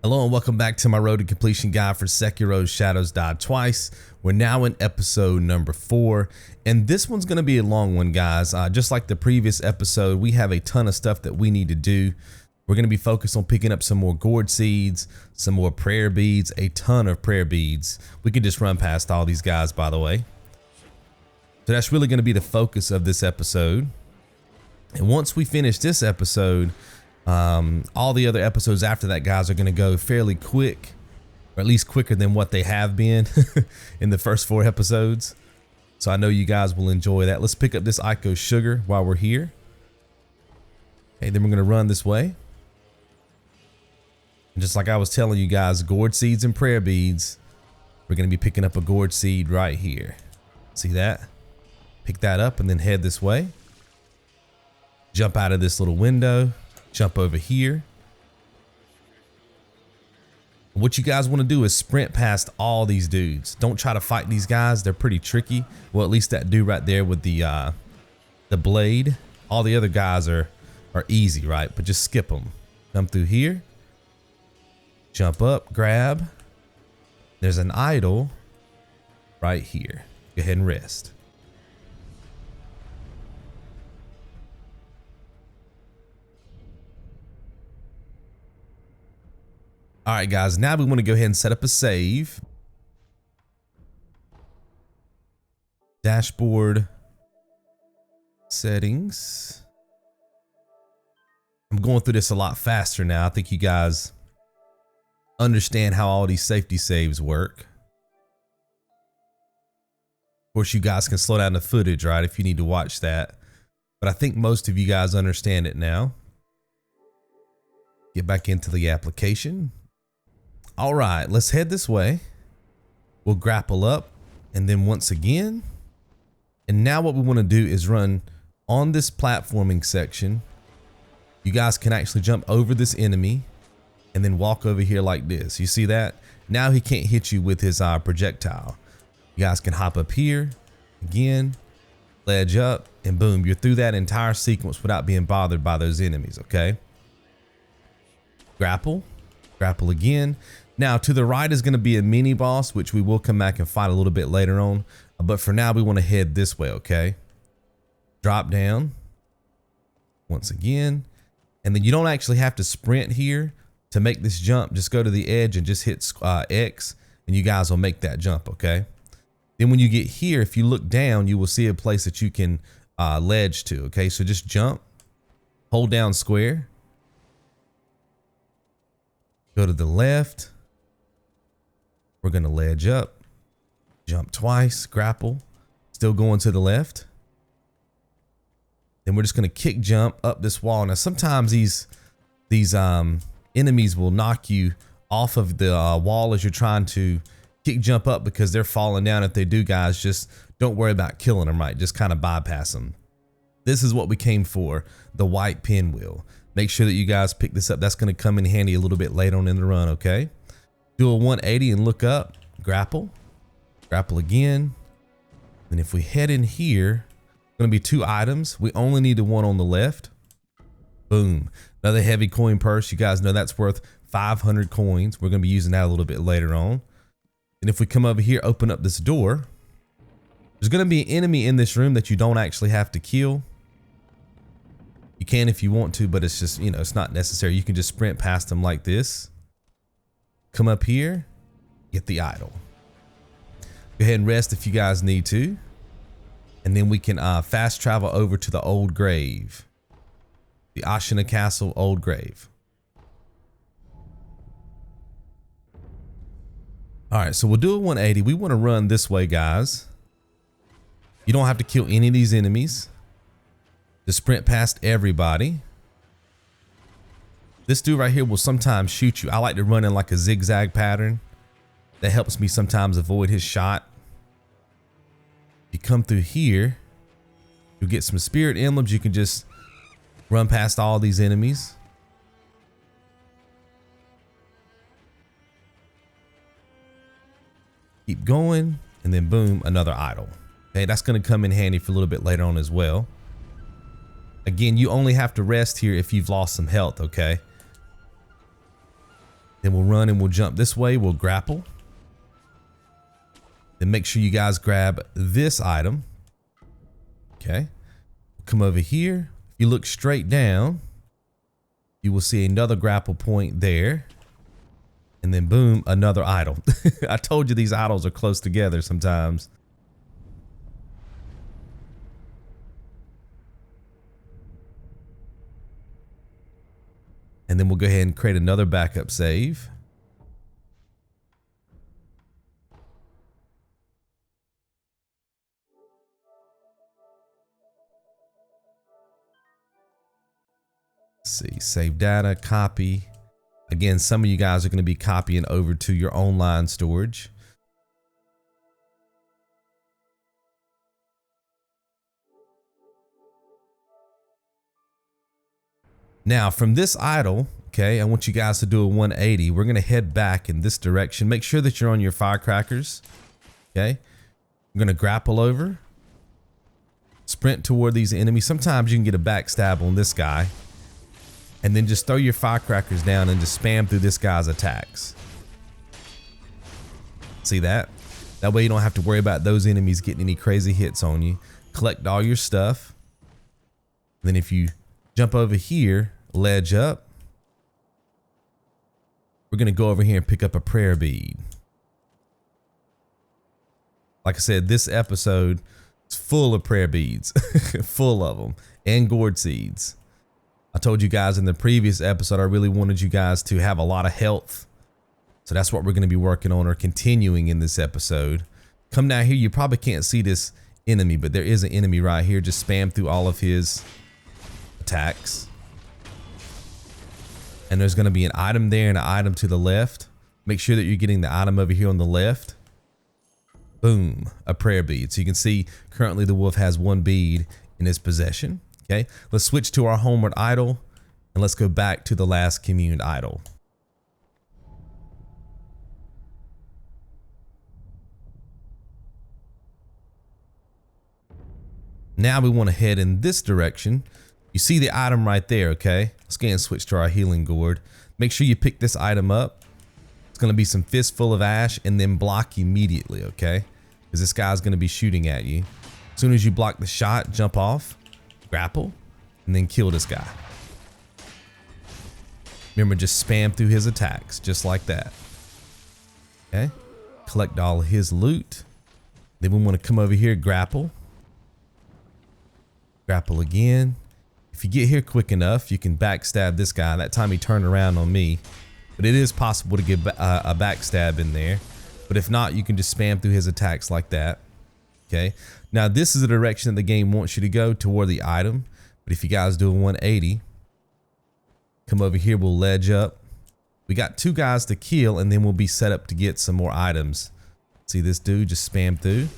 Hello and welcome back to my road to completion guide for Sekiro Shadows Die Twice. We're now in episode number 4, and this one's going to be a long one, guys. Just like the previous episode, we have a ton of stuff that we need to do. We're going to be focused on picking up some more Gourd Seeds, some more prayer beads, a ton of prayer beads. We can just run past all these guys, by the way. So that's really going to be the focus of this episode. And once we finish this episode, all the other episodes after that, guys, are going to go fairly quick, or at least quicker than what they have been in the first 4 episodes. So I know you guys will enjoy that. Let's pick up this Ico sugar while we're here. Okay, then we're going to run this way. And just like I was telling you guys, gourd seeds and prayer beads, we're going to be picking up a gourd seed right here. See that? Pick that up and then head this way. Jump out of this little window. Jump over here. What you guys want to do is sprint past all these dudes. Don't try to fight these guys. They're pretty tricky. Well, at least that dude right there with the blade. All the other guys are easy, right? But just skip them. Come through here. Jump up, grab. There's an idol right here. Go ahead and rest. All right, guys, now we want to go ahead and set up a save. Dashboard settings. I'm going through this a lot faster now. I think you guys understand how all these safety saves work. Of course, you guys can slow down the footage, right, if you need to watch that. But I think most of you guys understand it now. Get back into the application. All right, let's head this way. We'll grapple up and then once again. And now what we want to do is run on this platforming section. You guys can actually jump over this enemy and then walk over here like this. You see that? Now he can't hit you with his projectile. You guys can hop up here again, ledge up, and boom, you're through that entire sequence without being bothered by those enemies, okay? Grapple, grapple again. Now to the right is going to be a mini boss, which we will come back and fight a little bit later on. But for now, we want to head this way, okay? Drop down once again. And then you don't actually have to sprint here to make this jump. Just go to the edge and just hit X and you guys will make that jump, okay? Then when you get here, if you look down, you will see a place that you can ledge to, okay? So just jump, hold down square, go to the left. We're going to ledge up, jump twice, grapple, still going to the left. Then we're just going to kick jump up this wall. Now, sometimes these enemies will knock you off of the wall as you're trying to kick jump up because they're falling down. If they do, guys, just don't worry about killing them, right? Just kind of bypass them. This is what we came for, the white pinwheel. Make sure that you guys pick this up. That's going to come in handy a little bit later on in the run, okay? Do a 180 and look up, grapple, grapple again. And if we head in here, going to be 2 items. We only need the one on the left. Boom. Another heavy coin purse. You guys know that's worth 500 coins. We're going to be using that a little bit later on. And if we come over here, open up this door, there's going to be an enemy in this room that you don't actually have to kill. You can if you want to, but it's just, you know, it's not necessary. You can just sprint past them like this. Come up here, get the idol. Go ahead and rest if you guys need to. And then we can fast travel over to the old grave. The Ashina Castle old grave. All right, so we'll do a 180. We want to run this way, guys. You don't have to kill any of these enemies. Just sprint past everybody. This dude right here will sometimes shoot you. I like to run in like a zigzag pattern. That helps me sometimes avoid his shot. You come through here, you'll get some spirit emblems. You can just run past all these enemies. Keep going, and then boom, another idol. Okay, that's going to come in handy for a little bit later on as well. Again, you only have to rest here if you've lost some health, okay? Then we'll run and we'll jump this way. We'll grapple. Then make sure you guys grab this item. Okay. Come over here. If you look straight down, you will see another grapple point there. And then boom, another idol. I told you these idols are close together sometimes. And then we'll go ahead and create another backup save. Let's see, save data, copy. Again, some of you guys are going to be copying over to your online storage. Now from this idol, okay, I want you guys to do a 180. We're going to head back in this direction. Make sure that you're on your firecrackers. Okay. We're going to grapple over, sprint toward these enemies. Sometimes you can get a backstab on this guy. And then just throw your firecrackers down and just spam through this guy's attacks. See that? That way you don't have to worry about those enemies getting any crazy hits on you. Collect all your stuff. Then if you jump over here, ledge up, we're going to go over here and pick up a prayer bead. Like I said, this episode is full of prayer beads, full of them, and gourd seeds. I told you guys in the previous episode, I really wanted you guys to have a lot of health. So that's what we're going to be working on or continuing in this episode. Come down here. You probably can't see this enemy, but there is an enemy right here. Just spam through all of his attacks. And there's going to be an item there and an item to the left. Make sure that you're getting the item over here on the left. Boom, a prayer bead. So you can see currently the wolf has one bead in his possession. Okay, let's switch to our homeward idol and let's go back to the last communed idol. Now we want to head in this direction. You see the item right there, okay? Let's go ahead and switch to our healing gourd. Make sure you pick this item up. It's going to be some Fistful of Ash and then block immediately, okay? Because this guy's going to be shooting at you. As soon as you block the shot, jump off, grapple, and then kill this guy. Remember, just spam through his attacks, just like that. Okay? Collect all of his loot. Then we want to come over here, grapple. Grapple again. If you get here quick enough, you can backstab this guy. That time he turned around on me. But it is possible to get a backstab in there. But if not, you can just spam through his attacks like that. Okay. Now this is the direction that the game wants you to go, toward the item. But if you guys do a 180, come over here, we'll ledge up. We got two guys to kill and then we'll be set up to get some more items. See this dude just spam through.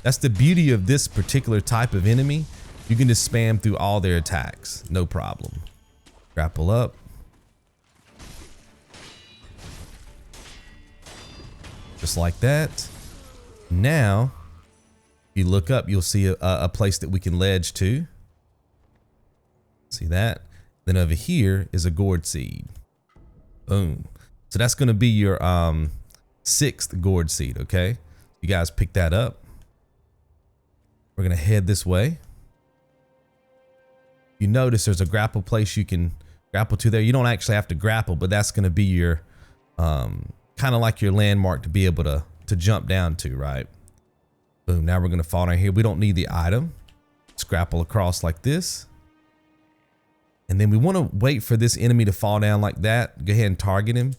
That's the beauty of this particular type of enemy. You can just spam through all their attacks, no problem. Grapple up. Just like that. Now, if you look up, you'll see a place that we can ledge to. See that? Then over here is a gourd seed. Boom. So that's going to be your 6th gourd seed, okay? You guys pick that up. We're going to head this way. You notice there's a grapple place you can grapple to there. You don't actually have to grapple, but that's going to be your kind of like your landmark to be able to jump down to, right? Boom. Now we're going to fall down here. We don't need the item. Let's grapple across like this. And then we want to wait for this enemy to fall down like that. Go ahead and target him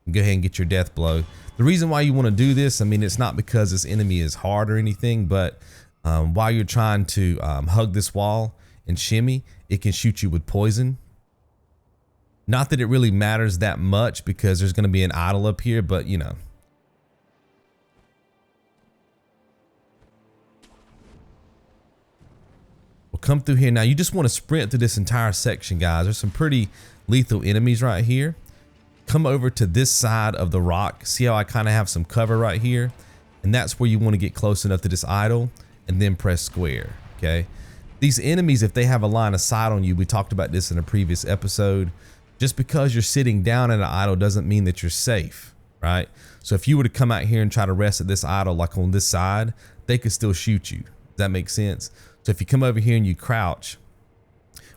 and go ahead and get your death blow. The reason why you want to do this, I mean, it's not because this enemy is hard or anything, but while you're trying to hug this wall and shimmy, it can shoot you with poison. Not that it really matters that much because there's going to be an idol up here, but you know. We'll come through here. Now you just want to sprint through this entire section, guys. There's some pretty lethal enemies right here. Come over to this side of the rock. See how I kind of have some cover right here? And that's where you want to get close enough to this idol and then press square, okay? These enemies, if they have a line of sight on you, we talked about this in a previous episode, Just because you're sitting down at an idol doesn't mean that you're safe, right? So if you were to come out here and try to rest at this idol, like on this side, they could still shoot you. Does that make sense? So if you come over here and you crouch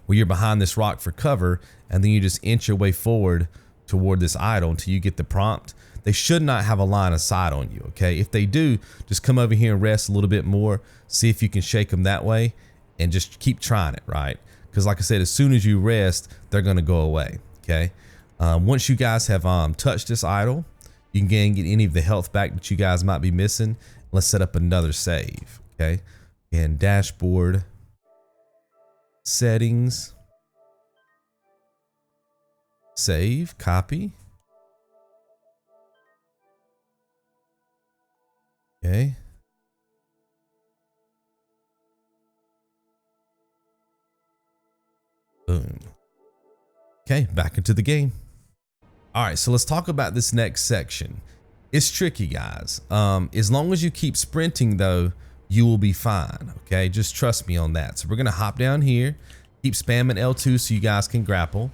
where you're behind this rock for cover, and then you just inch your way forward toward this idol until you get the prompt, they should not have a line of sight on you, okay? If they do, just come over here and rest a little bit more, see if you can shake them that way, and just keep trying it, right? Because like I said, as soon as you rest, they're gonna go away, okay? Once you guys have touched this idol, you can again get any of the health back that you guys might be missing. Let's set up another save, okay? And dashboard, settings, save, copy. Okay. Boom. Okay, back into the game. All right, so let's talk about this next section. It's tricky, guys. As long as you keep sprinting though, you will be fine, okay? Just trust me on that. So we're gonna hop down here, keep spamming L2 so you guys can grapple.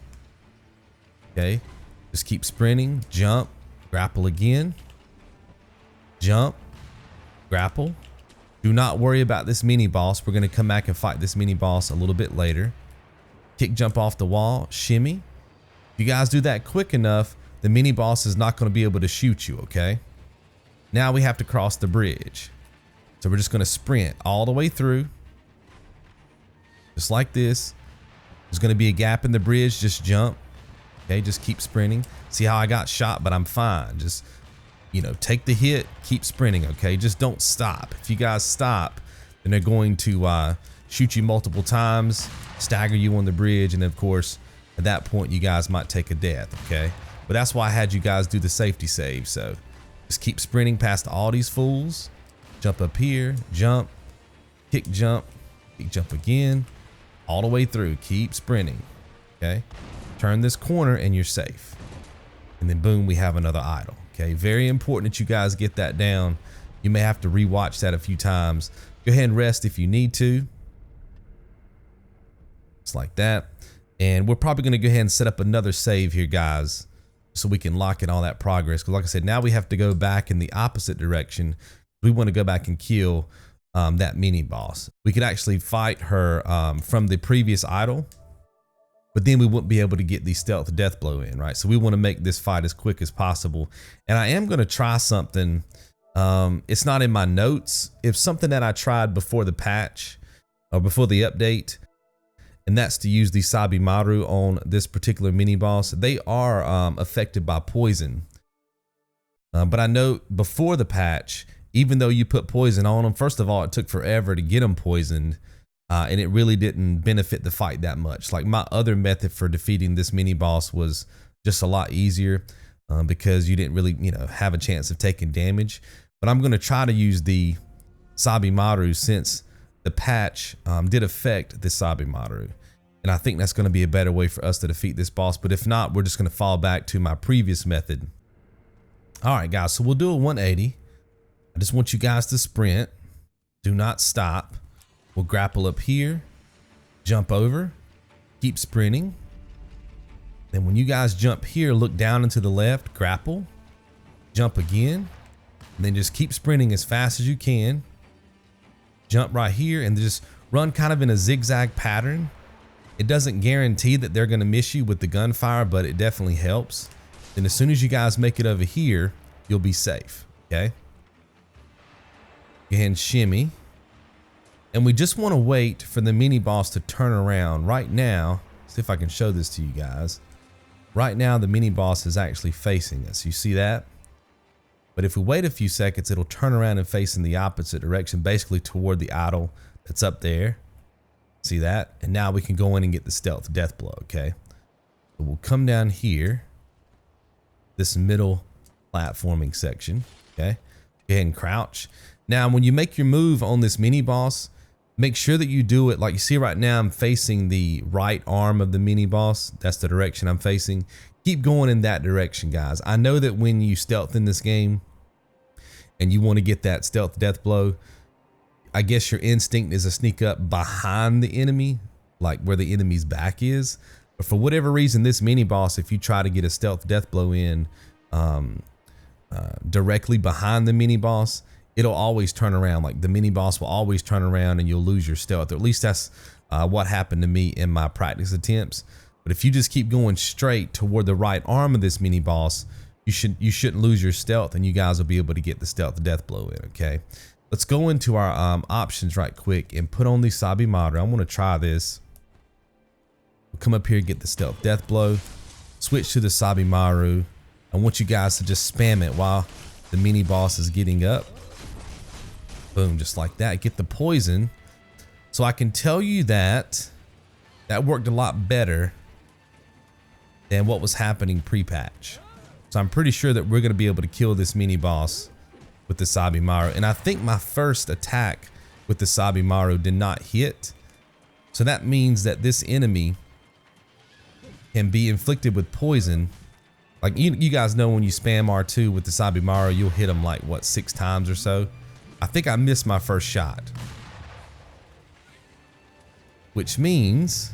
Okay, just keep sprinting, jump, grapple again, jump, grapple. Do not worry about this mini boss. We're gonna come back and fight this mini boss a little bit later. Kick jump off the wall, shimmy. If you guys do that quick enough, the mini boss is not gonna be able to shoot you, okay? Now we have to cross the bridge. So we're just gonna sprint all the way through. Just like this. There's gonna be a gap in the bridge, just jump. Okay, just keep sprinting. See how I got shot, but I'm fine. Just, you know, take the hit, keep sprinting, okay? Just don't stop. If you guys stop, then they're going to shoot you multiple times, stagger you on the bridge, and of course, at that point, you guys might take a death, okay? But that's why I had you guys do the safety save, so just keep sprinting past all these fools. Jump up here, jump, kick jump again, all the way through. Keep sprinting, okay? Turn this corner and you're safe. And then boom, we have another idol, okay? Very important that you guys get that down. You may have to rewatch that a few times. Go ahead and rest if you need to. Just like that. And we're probably gonna go ahead and set up another save here, guys, so we can lock in all that progress. Because like I said, now we have to go back in the opposite direction. We want to go back and kill that mini boss. We could actually fight her from the previous idol, but then we wouldn't be able to get the stealth death blow in, right? So we want to make this fight as quick as possible. And I am going to try something. It's not in my notes. It's something that I tried before the patch or before the update, and that's to use the Sabimaru on this particular mini boss. They are affected by poison, but I know before the patch, even though you put poison on them, first of all, it took forever to get them poisoned, and it really didn't benefit the fight that much. Like my other method for defeating this mini boss was just a lot easier because you didn't really, you know, have a chance of taking damage. But I'm going to try to use the Sabimaru since the patch did affect the Sabimaru. And I think that's going to be a better way for us to defeat this boss. But if not, we're just going to fall back to my previous method. All right, guys, so we'll do a 180. I just want you guys to sprint. Do not stop. We'll grapple up here, jump over, keep sprinting. Then when you guys jump here, look down and to the left, grapple, jump again, and then just keep sprinting as fast as you can. Jump right here and just run kind of in a zigzag pattern. It doesn't guarantee that they're gonna miss you with the gunfire, but it definitely helps. Then as soon as you guys make it over here, you'll be safe, okay? Go ahead and shimmy. And we just want to wait for the mini boss to turn around. Right now, see if I can show this to you guys. Right now, the mini boss is actually facing us. You see that? But if we wait a few seconds, it'll turn around and face in the opposite direction, basically toward the idol that's up there. See that? And now we can go in and get the stealth death blow, okay? So we'll come down here, this middle platforming section, okay? Go ahead and crouch. Now, when you make your move on this mini boss, make sure that you do it like you see right now. I'm facing the right arm of the mini boss. That's the direction I'm facing. Keep going in that direction, guys. I know that when you stealth in this game and you want to get that stealth death blow, I guess your instinct is to sneak up behind the enemy, like where the enemy's back is. But for whatever reason, this mini boss, if you try to get a stealth death blow in directly behind the mini boss, it'll always turn around. Like the mini boss will always turn around and you'll lose your stealth. Or at least that's what happened to me in my practice attempts. But if you just keep going straight toward the right arm of this mini boss, you shouldn't lose your stealth, and you guys will be able to get the stealth death blow in. Okay, let's go into our options right quick and put on the Sabimaru. I want to try this. We'll come up here and get the stealth death blow, switch to the Sabimaru. I want you guys to just spam it while the mini boss is getting up. Boom, just like that. Get the poison. So I can tell you that that worked a lot better than what was happening pre-patch. So I'm pretty sure that we're going to be able to kill this mini boss with the Sabimaru. And I think my first attack with the Sabimaru did not hit. So that means that this enemy can be inflicted with poison. Like you guys know, when you spam R2 with the Sabimaru, you'll hit them like what, 6 times or so. I think I missed my first shot, which means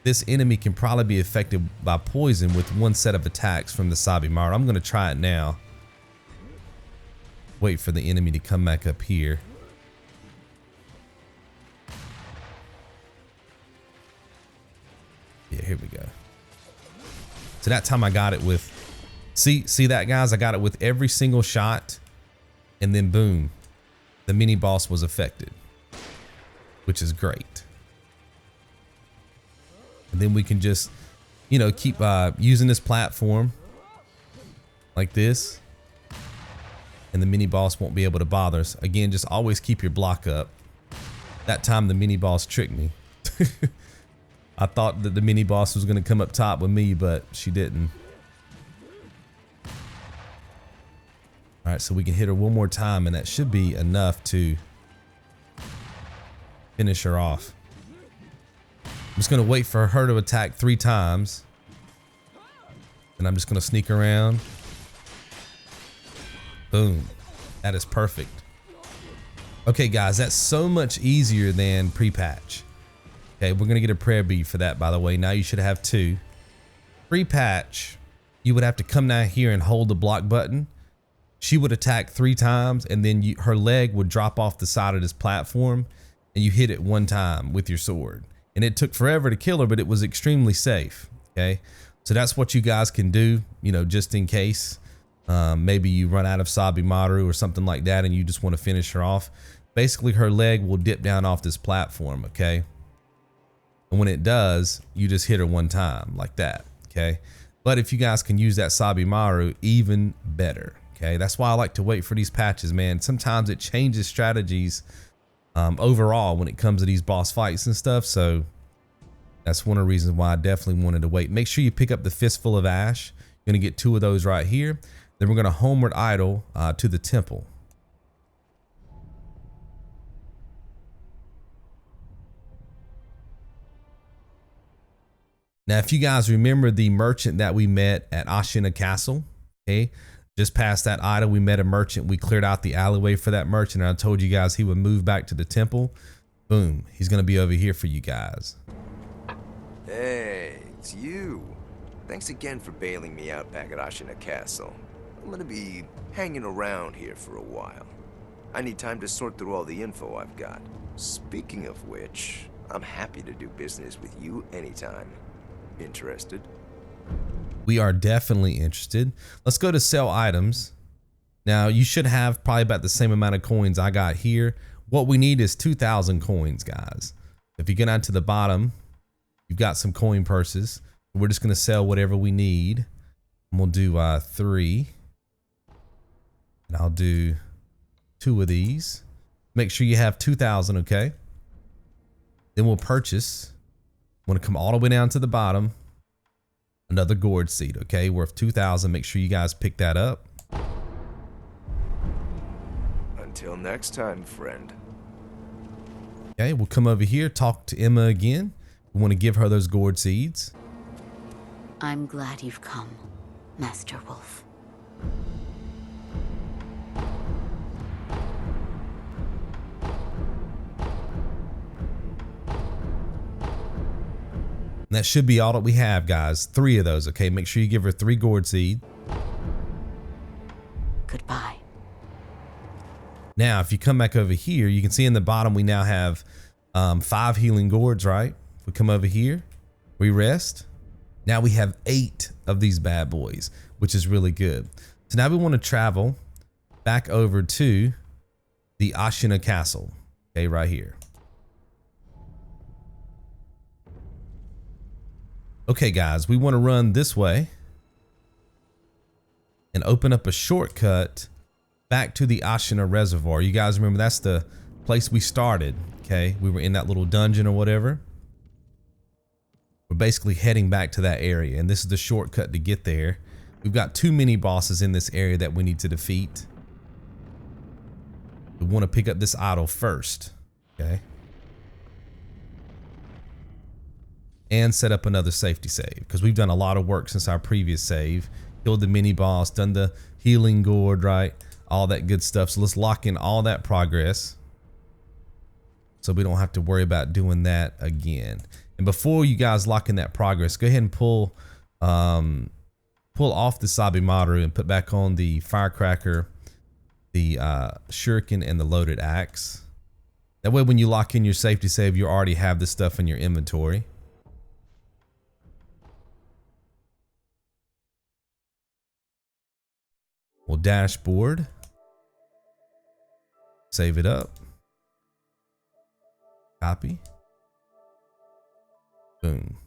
this enemy can probably be affected by poison with one set of attacks from the Sabimaru. I'm going to try it now. Wait for the enemy to come back up here. Yeah, here we go. So that time I got it with, see that, guys? I got it with every single shot, and then boom, the mini boss was affected, which is great. And then we can just, you know, keep using this platform like this, and the mini boss won't be able to bother us. Again, just always keep your block up. That time the mini boss tricked me. I thought that the mini boss was going to come up top with me, but she didn't. All right, so we can hit her one more time, and that should be enough to finish her off. I'm just going to wait for her to attack 3 times, and I'm just going to sneak around. Boom. That is perfect. Okay, guys, that's so much easier than pre-patch. Okay, we're going to get a prayer bead for that, by the way. Now you should have 2. Pre-patch, you would have to come down here and hold the block button. She would attack 3 times, and then her leg would drop off the side of this platform, and you hit it 1 time with your sword. And it took forever to kill her, but it was extremely safe. Okay, so that's what you guys can do, you know, just in case maybe you run out of Sabimaru or something like that, and you just want to finish her off. Basically, her leg will dip down off this platform. Okay, and when it does, you just hit her 1 time like that. Okay, but if you guys can use that Sabimaru, even better. Okay, that's why I like to wait for these patches, man. Sometimes it changes strategies overall when it comes to these boss fights and stuff. So that's one of the reasons why I definitely wanted to wait. Make sure you pick up the Fistful of Ash. You're going to get 2 of those right here. Then we're going to homeward idle to the temple. Now, if you guys remember the merchant that we met at Ashina Castle, okay, just past that idol, we met a merchant. We cleared out the alleyway for that merchant, and I told you guys he would move back to the temple. Boom, he's gonna be over here for you guys. Hey, it's you. Thanks again for bailing me out back at Ashina Castle. I'm gonna be hanging around here for a while. I need time to sort through all the info I've got. Speaking of which, I'm happy to do business with you anytime. Interested? We are definitely interested. Let's go to sell items. Now, you should have probably about the same amount of coins I got here. What we need is 2,000 coins, guys. If you get down to the bottom, you've got some coin purses. We're just going to sell whatever we need. And we'll do 3. And I'll do 2 of these. Make sure you have 2,000, okay? Then we'll purchase. I'm going to come all the way down to the bottom. Another Gourd Seed, okay, worth 2,000. Make sure you guys pick that up. Until next time, friend. Okay, we'll come over here, talk to Emma again. We want to give her those Gourd Seeds. I'm glad you've come, Master Wolf. And that should be all that we have, guys. 3 of those, okay? Make sure you give her 3 Gourd Seed. Goodbye. Now, if you come back over here, you can see in the bottom we now have 5 healing gourds, right? If we come over here, we rest. Now we have 8 of these bad boys, which is really good. So now we want to travel back over to the Ashina Castle, okay, right here. Okay, guys, we want to run this way and open up a shortcut back to the Ashina Reservoir. You guys remember that's the place we started, okay? We were in that little dungeon or whatever. We're basically heading back to that area, and this is the shortcut to get there. We've got 2 mini bosses in this area that we need to defeat. We want to pick up this idol first, okay? And set up another safety save, because we've done a lot of work since our previous save. Killed the mini boss, done the healing gourd, right? All that good stuff. So let's lock in all that progress so we don't have to worry about doing that again. And before you guys lock in that progress, go ahead and pull off the Sabimaru and put back on the firecracker, the shuriken, and the loaded axe. That way when you lock in your safety save, you already have this stuff in your inventory. We'll dashboard, save it up, copy, boom.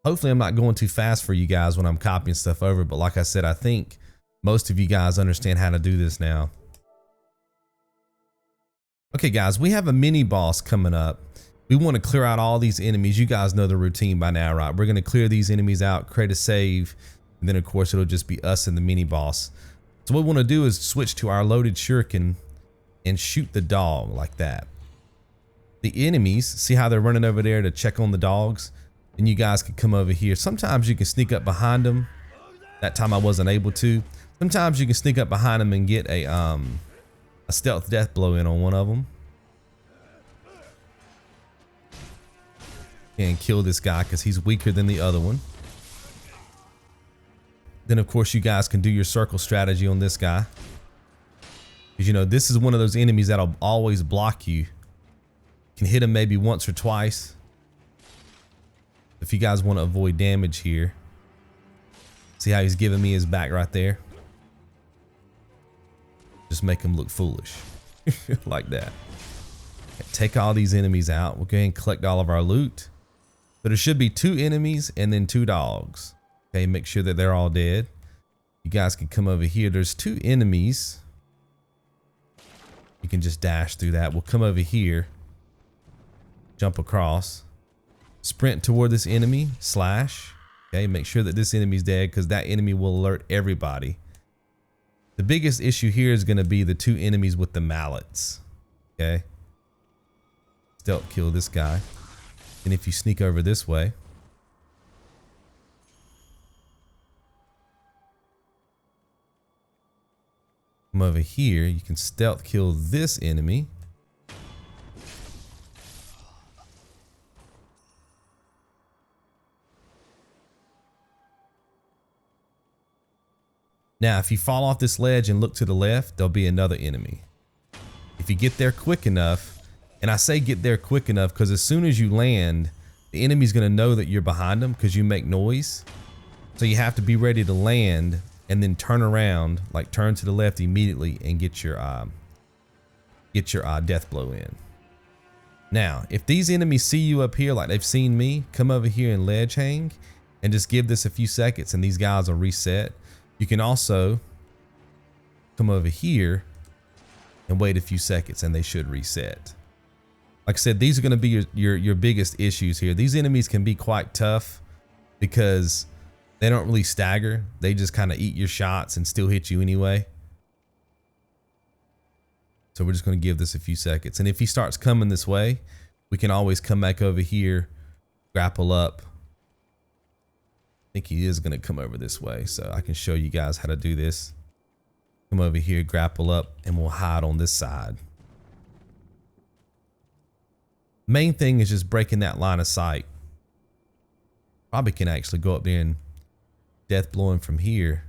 Hopefully I'm not going too fast for you guys when I'm copying stuff over, but like I said, I think most of you guys understand how to do this now. Okay guys, we have a mini boss coming up. We want to clear out all these enemies. You guys know the routine by now, right? We're going to clear these enemies out, create a save, and then of course it'll just be us and the mini boss. So what we want to do is switch to our loaded shuriken and shoot the dog like that. The enemies, see how they're running over there to check on the dogs? And you guys can come over here. Sometimes you can sneak up behind them. That time I wasn't able to. Sometimes you can sneak up behind them and get a stealth death blow in on one of them. And kill this guy because he's weaker than the other one. Then of course you guys can do your circle strategy on this guy. Because you know, this is one of those enemies that'll always block you. You can hit him maybe once or twice. If you guys want to avoid damage here. See how he's giving me his back right there? Just make him look foolish. Like that. Take all these enemies out. We'll go ahead and collect all of our loot. So there should be 2 enemies and then 2 dogs. Okay, make sure that they're all dead. You guys can come over here. There's 2 enemies. You can just dash through that. We'll come over here. Jump across. Sprint toward this enemy. Slash. Okay, make sure that this enemy's dead because that enemy will alert everybody. The biggest issue here is going to be the 2 enemies with the mallets. Okay. Stealth kill this guy. And if you sneak over this way. Come over here, you can stealth kill this enemy. Now, if you fall off this ledge and look to the left, there'll be another enemy. If you get there quick enough, and I say get there quick enough because as soon as you land, the enemy's going to know that you're behind them because you make noise. So you have to be ready to land and then turn around, like turn to the left immediately and get your death blow in. Now, if these enemies see you up here like they've seen me, come over here and ledge hang and just give this a few seconds and these guys will reset. You can also come over here and wait a few seconds and they should reset. Like I said, these are going to be your biggest issues here. These enemies can be quite tough because they don't really stagger. They just kind of eat your shots and still hit you anyway. So we're just going to give this a few seconds. And if he starts coming this way, we can always come back over here, grapple up. I think he is going to come over this way. So I can show you guys how to do this. Come over here, grapple up, and we'll hide on this side. Main thing is just breaking that line of sight. Probably can actually go up there and death blow him from here.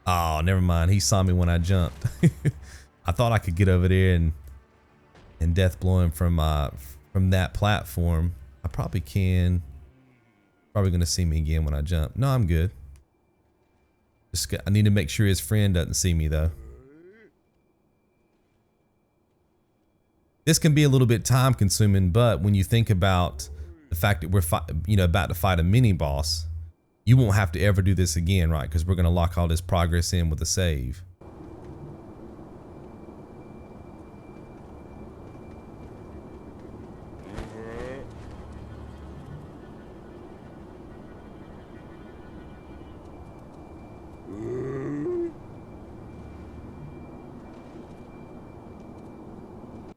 Oh, never mind. He saw me when I jumped. I thought I could get over there and death blow him from that platform. I probably can. Probably gonna see me again when I jump. No, I'm good. I need to make sure his friend doesn't see me though. This can be a little bit time consuming, but when you think about the fact that we're about to fight a mini boss, you won't have to ever do this again, right? Because we're gonna lock all this progress in with a save.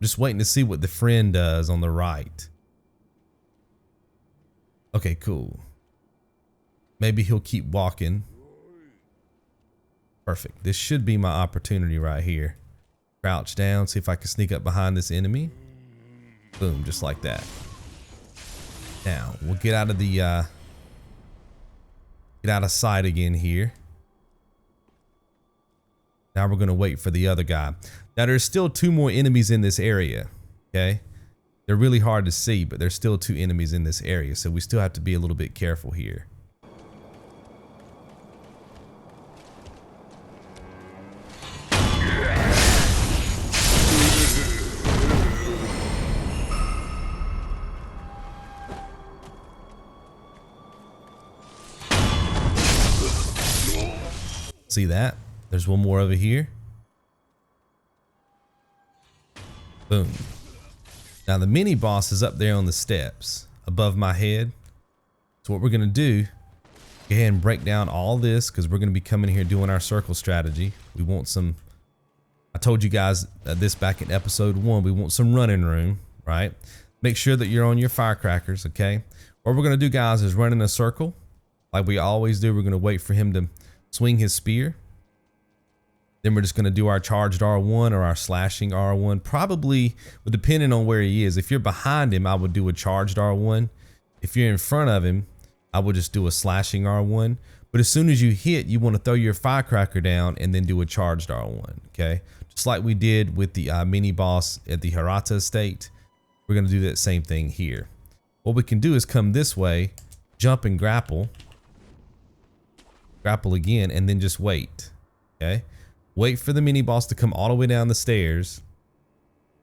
Just waiting to see what the friend does on the right. Okay, cool. Maybe he'll keep walking. Perfect. This should be my opportunity right here. Crouch down, see if I can sneak up behind this enemy. Boom, just like that. Now, we'll get out of the get out of sight again here. Now we're gonna wait for the other guy. Now there's still 2 more enemies in this area, okay? They're really hard to see, but there's still 2 enemies in this area, so we still have to be a little bit careful here. See that? There's one more over here. Boom. Now the mini boss is up there on the steps above my head. So what we're gonna do, go ahead and break down all this because we're gonna be coming here doing our circle strategy. We want some, I told you guys this back in episode 1, we want some running room, right? Make sure that you're on your firecrackers, okay? What we're gonna do, guys, is run in a circle like we always do. We're gonna wait for him to swing his spear. Then we're just going to do our charged R1 or our slashing R1. Probably, depending on where he is. If you're behind him, I would do a charged R1. If you're in front of him, I would just do a slashing R1. But as soon as you hit, you want to throw your firecracker down and then do a charged R1. Okay, just like we did with the mini boss at the Hirata estate. We're going to do that same thing here. What we can do is come this way, jump and grapple. Grapple again, and then just wait. Okay. Wait for the mini boss to come all the way down the stairs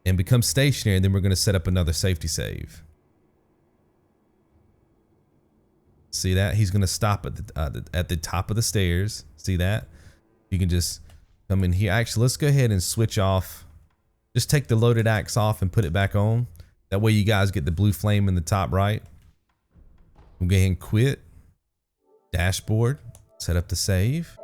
and become stationary. Then we're going to set up another safety save. See that? He's going to stop at the top of the stairs. See that? You can just come in here. Actually, let's go ahead and switch off. Just take the loaded axe off and put it back on. That way you guys get the blue flame in the top right. We'll go ahead and quit. Dashboard. Set up the save.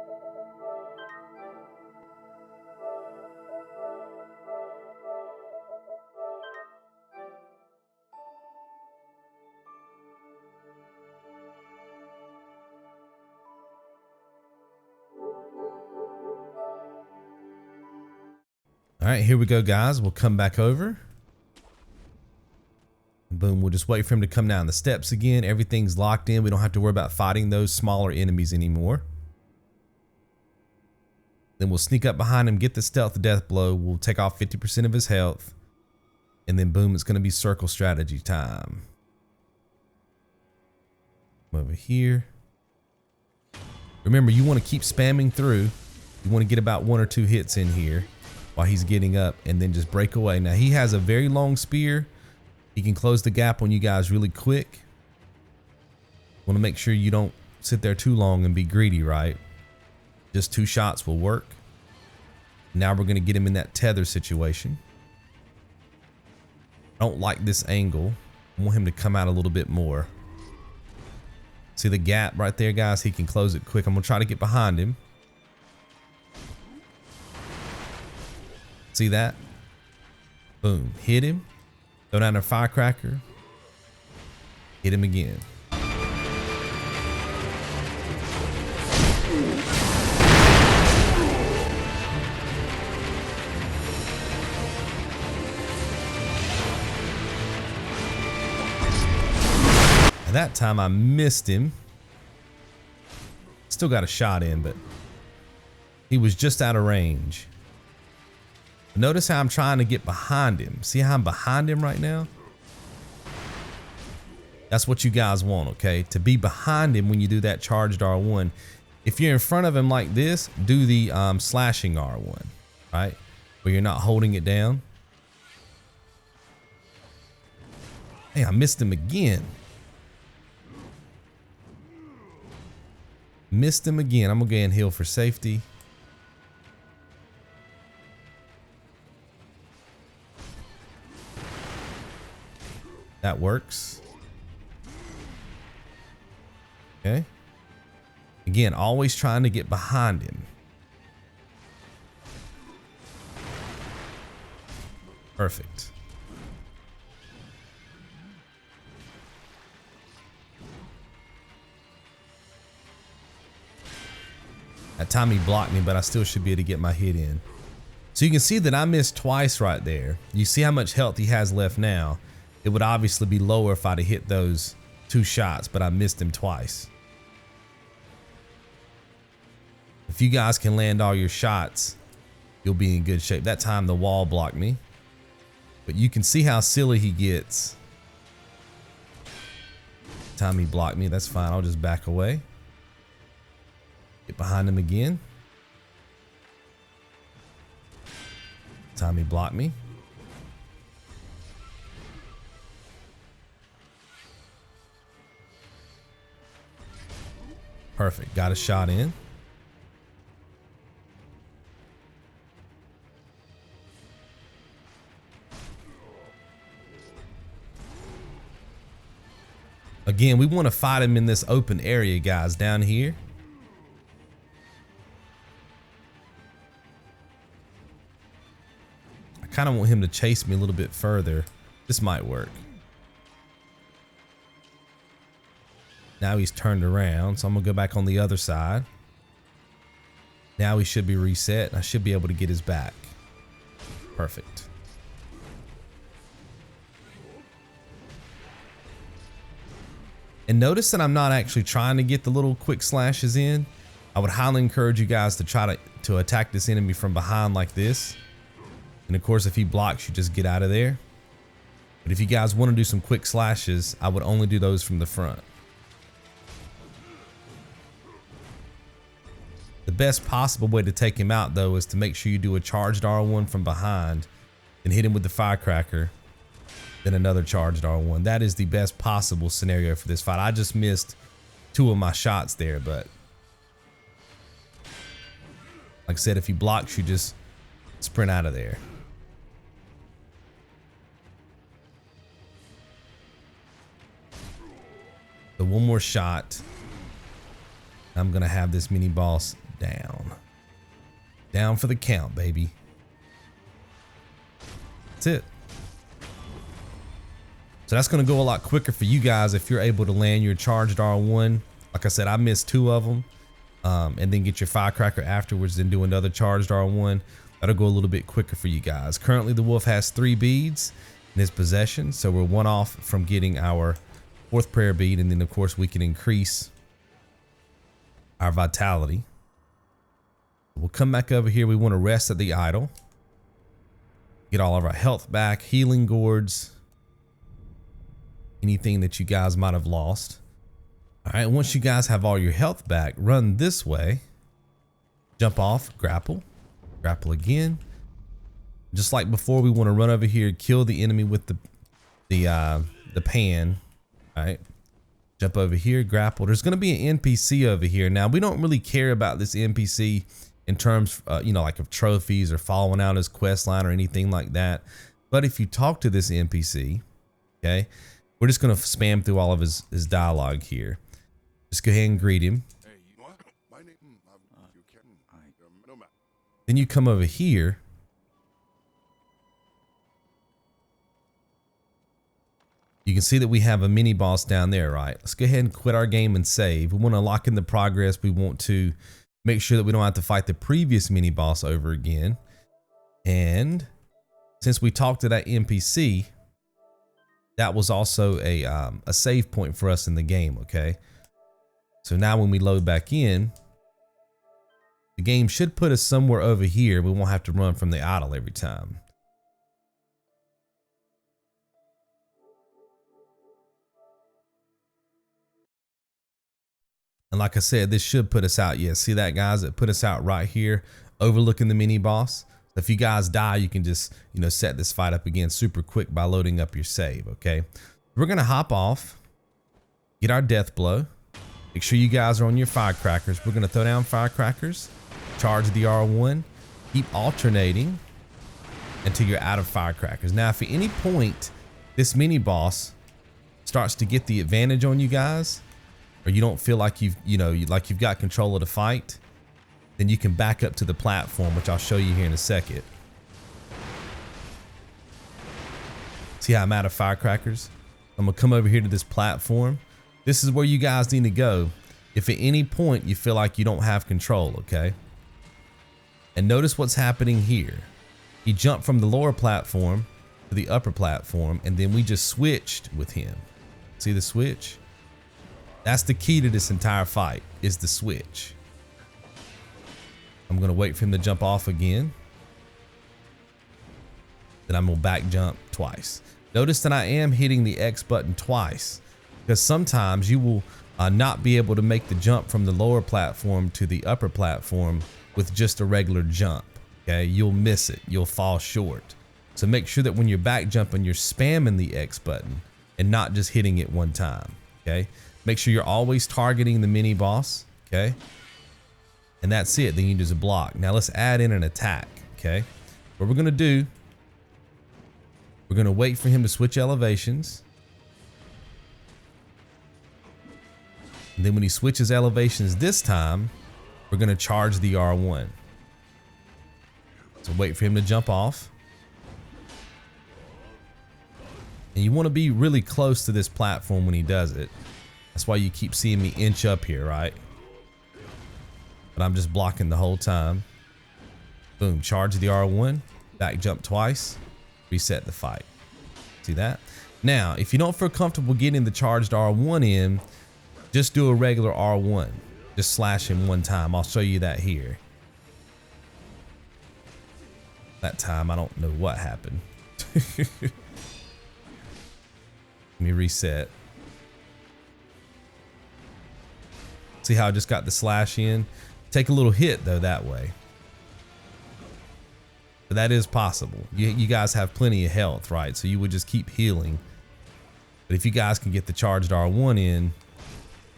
All right, here we go, guys. We'll come back over. Boom, we'll just wait for him to come down the steps again. Everything's locked in. We don't have to worry about fighting those smaller enemies anymore. Then we'll sneak up behind him, get the stealth death blow. We'll take off 50% of his health. And then boom, it's going to be circle strategy time. Come over here. Remember, you want to keep spamming through. You want to get about 1 or 2 hits in here while he's getting up and then just break away. Now he has a very long spear. He can close the gap on you guys really quick. Want to make sure you don't sit there too long and be greedy, right? Just 2 shots will work. Now we're going to get him in that tether situation. I don't like this angle. I want him to come out a little bit more. See the gap right there, guys? He can close it quick. I'm going to try to get behind him. See that? Boom. Hit him. Throw down a firecracker. Hit him again. That time I missed him. Still got a shot in, but he was just out of range. Notice how I'm trying to get behind him. See how I'm behind him right now? That's what you guys want, okay? To be behind him when you do that charged R1. If you're in front of him like this, do the slashing R1, right? Where you're not holding it down. Hey, I missed him again. Missed him again. I'm gonna go ahead and heal for safety. That works. Okay. Again, always trying to get behind him. Perfect. That time he blocked me, but I still should be able to get my hit in. So you can see that I missed twice right there. You see how much health he has left now. It would obviously be lower if I'd have hit those 2 shots, but I missed him twice. If you guys can land all your shots, you'll be in good shape. That time the wall blocked me, but you can see how silly he gets. Time he blocked me, that's fine. I'll just back away. Get behind him again. Time he blocked me. Perfect. Got a shot in. Again, we want to fight him in this open area, guys, down here. I kind of want him to chase me a little bit further. This might work. Now he's turned around, so I'm gonna go back on the other side. Now he should be reset, and I should be able to get his back. Perfect. And notice that I'm not actually trying to get the little quick slashes in. I would highly encourage you guys to try to attack this enemy from behind like this. And of course, if he blocks, you just get out of there. But if you guys want to do some quick slashes, I would only do those from the front. The best possible way to take him out, though, is to make sure you do a charged R1 from behind and hit him with the firecracker, then another charged R1. That is the best possible scenario for this fight. I just missed 2 of my shots there, but like I said, if he blocks, you just sprint out of there. So one more shot. I'm gonna have this mini boss down. Down for the count, baby. That's it. So that's going to go a lot quicker for you guys if you're able to land your charged R1. Like I said, I missed 2 of them, and then get your firecracker afterwards, then do another charged R1. That'll go a little bit quicker for you guys. Currently, the wolf has 3 beads in his possession, so we're 1 off from getting our 4th prayer bead, and then of course we can increase our vitality. We'll come back over here. We want to rest at the idol, get all of our health back, healing gourds, anything that you guys might have lost. All right, once you guys have all your health back, run this way, jump off, grapple again. Just like before, we want to run over here, kill the enemy with the pan. All right, jump over here, grapple. There's going to be an NPC over here. Now, we don't really care about this NPC in terms, you know, like of trophies or following out his quest line or anything like that. But if you talk to this NPC, okay, we're just going to spam through all of his dialogue here. Just go ahead and greet him. Then you come over here. You can see that we have a mini boss down there, right? Let's go ahead and quit our game and save. We want to lock in the progress. We want to make sure that we don't have to fight the previous mini boss over again. And since we talked to that NPC, that was also a save point for us in the game, okay? So now when we load back in, the game should put us somewhere over here. We won't have to run from the idle every time. And like I said, this should put us out. Yeah, see that, guys? It put us out right here, overlooking the mini boss. If you guys die, you can just, you know, set this fight up again super quick by loading up your save, okay? We're gonna hop off, get our death blow. Make sure you guys are on your firecrackers. We're gonna throw down firecrackers, charge the R1, keep alternating until you're out of firecrackers. Now, if at any point this mini boss starts to get the advantage on you guys, or you don't feel like you've got control of the fight, then you can back up to the platform, which I'll show you here in a second. See how I'm out of firecrackers? I'm gonna come over here to this platform. This is where you guys need to go if at any point you feel like you don't have control, okay? And notice what's happening here. He jumped from the lower platform to the upper platform, and then we just switched with him. See the switch? That's the key to this entire fight, is the switch. I'm gonna wait for him to jump off again. Then I'm gonna back jump twice. Notice that I am hitting the X button twice, because sometimes you will not be able to make the jump from the lower platform to the upper platform with just a regular jump, okay? You'll miss it, you'll fall short. So make sure that when you're back jumping, you're spamming the X button and not just hitting it one time, okay? Make sure you're always targeting the mini boss, okay? And that's it, then you just block. Now let's add in an attack, okay? What we're gonna do, we're gonna wait for him to switch elevations. And then when he switches elevations this time, we're gonna charge the R1. So wait for him to jump off. And you wanna be really close to this platform when he does it. That's why you keep seeing me inch up here, right? But I'm just blocking the whole time. Boom, charge the R1, back jump twice, reset the fight. See that? Now, if you don't feel comfortable getting the charged R1 in, just do a regular R1. Just slash him one time. I'll show you that here. That time, I don't know what happened. Let me reset. See how I just got the slash in? Take a little hit though that way. But that is possible. You guys have plenty of health, right? So you would just keep healing. But if you guys can get the charged R1 in,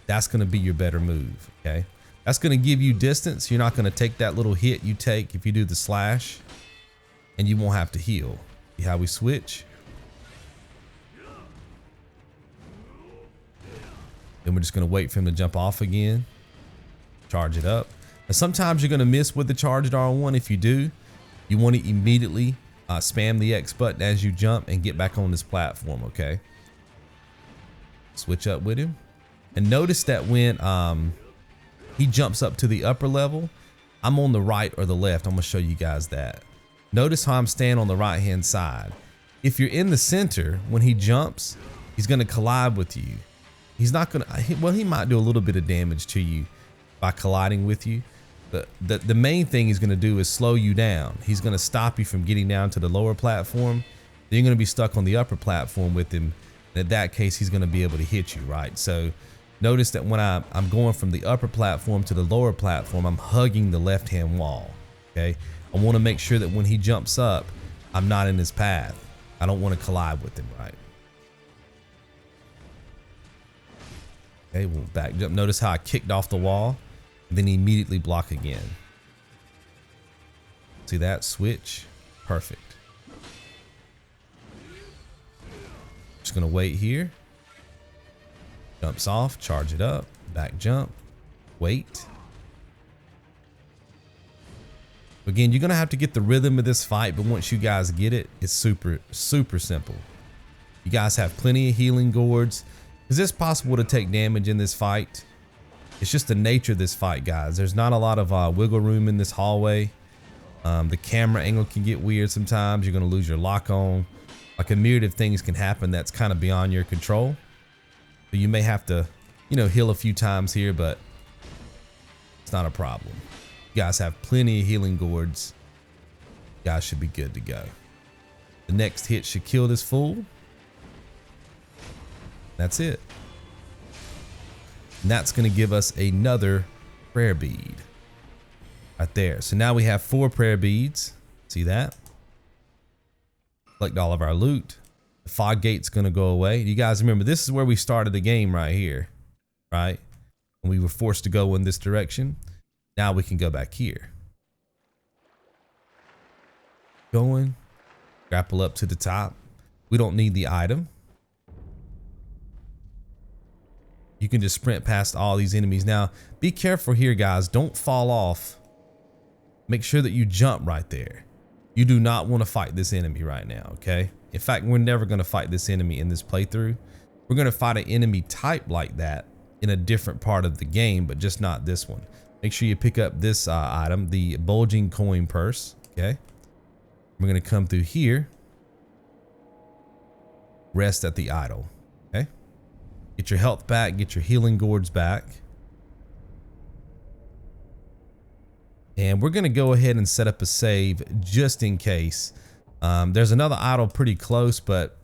that's gonna be your better move, okay? That's gonna give you distance. You're not gonna take that little hit you take if you do the slash, and you won't have to heal. See how we switch? Then we're just gonna wait for him to jump off again. Charge it up. Now sometimes you're gonna miss with the charged R1. If you do, you wanna immediately spam the X button as you jump and get back on this platform, okay? Switch up with him. And notice that when he jumps up to the upper level, I'm on the right or the left. I'm gonna show you guys that. Notice how I'm staying on the right hand side. If you're in the center, when he jumps, he's gonna collide with you. He's not gonna, well, he might do a little bit of damage to you by colliding with you. But the main thing he's gonna do is slow you down. He's gonna stop you from getting down to the lower platform. Then you're gonna be stuck on the upper platform with him. And in that case, he's gonna be able to hit you, right? So notice that when I'm going from the upper platform to the lower platform, I'm hugging the left-hand wall, okay? I wanna make sure that when he jumps up, I'm not in his path. I don't wanna collide with him, right? Okay, we'll back jump. Notice how I kicked off the wall and then immediately block again. See that? Switch. Perfect. Just gonna wait here. Jumps off, charge it up, back jump, wait. Again, you're gonna have to get the rhythm of this fight, but once you guys get it, it's super, super simple. You guys have plenty of healing gourds. Is this possible to take damage in this fight? It's just the nature of this fight, guys. There's not a lot of wiggle room in this hallway. The camera angle can get weird sometimes. You're gonna lose your lock on. Like a myriad of things can happen that's kind of beyond your control. So you may have to, you know, heal a few times here, but it's not a problem. You guys have plenty of healing gourds. You guys should be good to go. The next hit should kill this fool. That's it. And that's going to give us another prayer bead right there. So now we have 4 prayer beads. See that? Collect all of our loot. The fog gate's going to go away. You guys remember, this is where we started the game right here, right? And we were forced to go in this direction. Now we can go back here. Going. Grapple up to the top. We don't need the item. You can just sprint past all these enemies. Now, be careful here, guys. Don't fall off. Make sure that you jump right there. You do not want to fight this enemy right now, okay? In fact, we're never going to fight this enemy in this playthrough. We're going to fight an enemy type like that in a different part of the game, but just not this one. Make sure you pick up this item, the Bulging coin purse, okay? We're going to come through here. Rest at the idol, okay? Get your health back, get your healing gourds back. And we're going to go ahead and set up a save just in case. There's another idol pretty close, but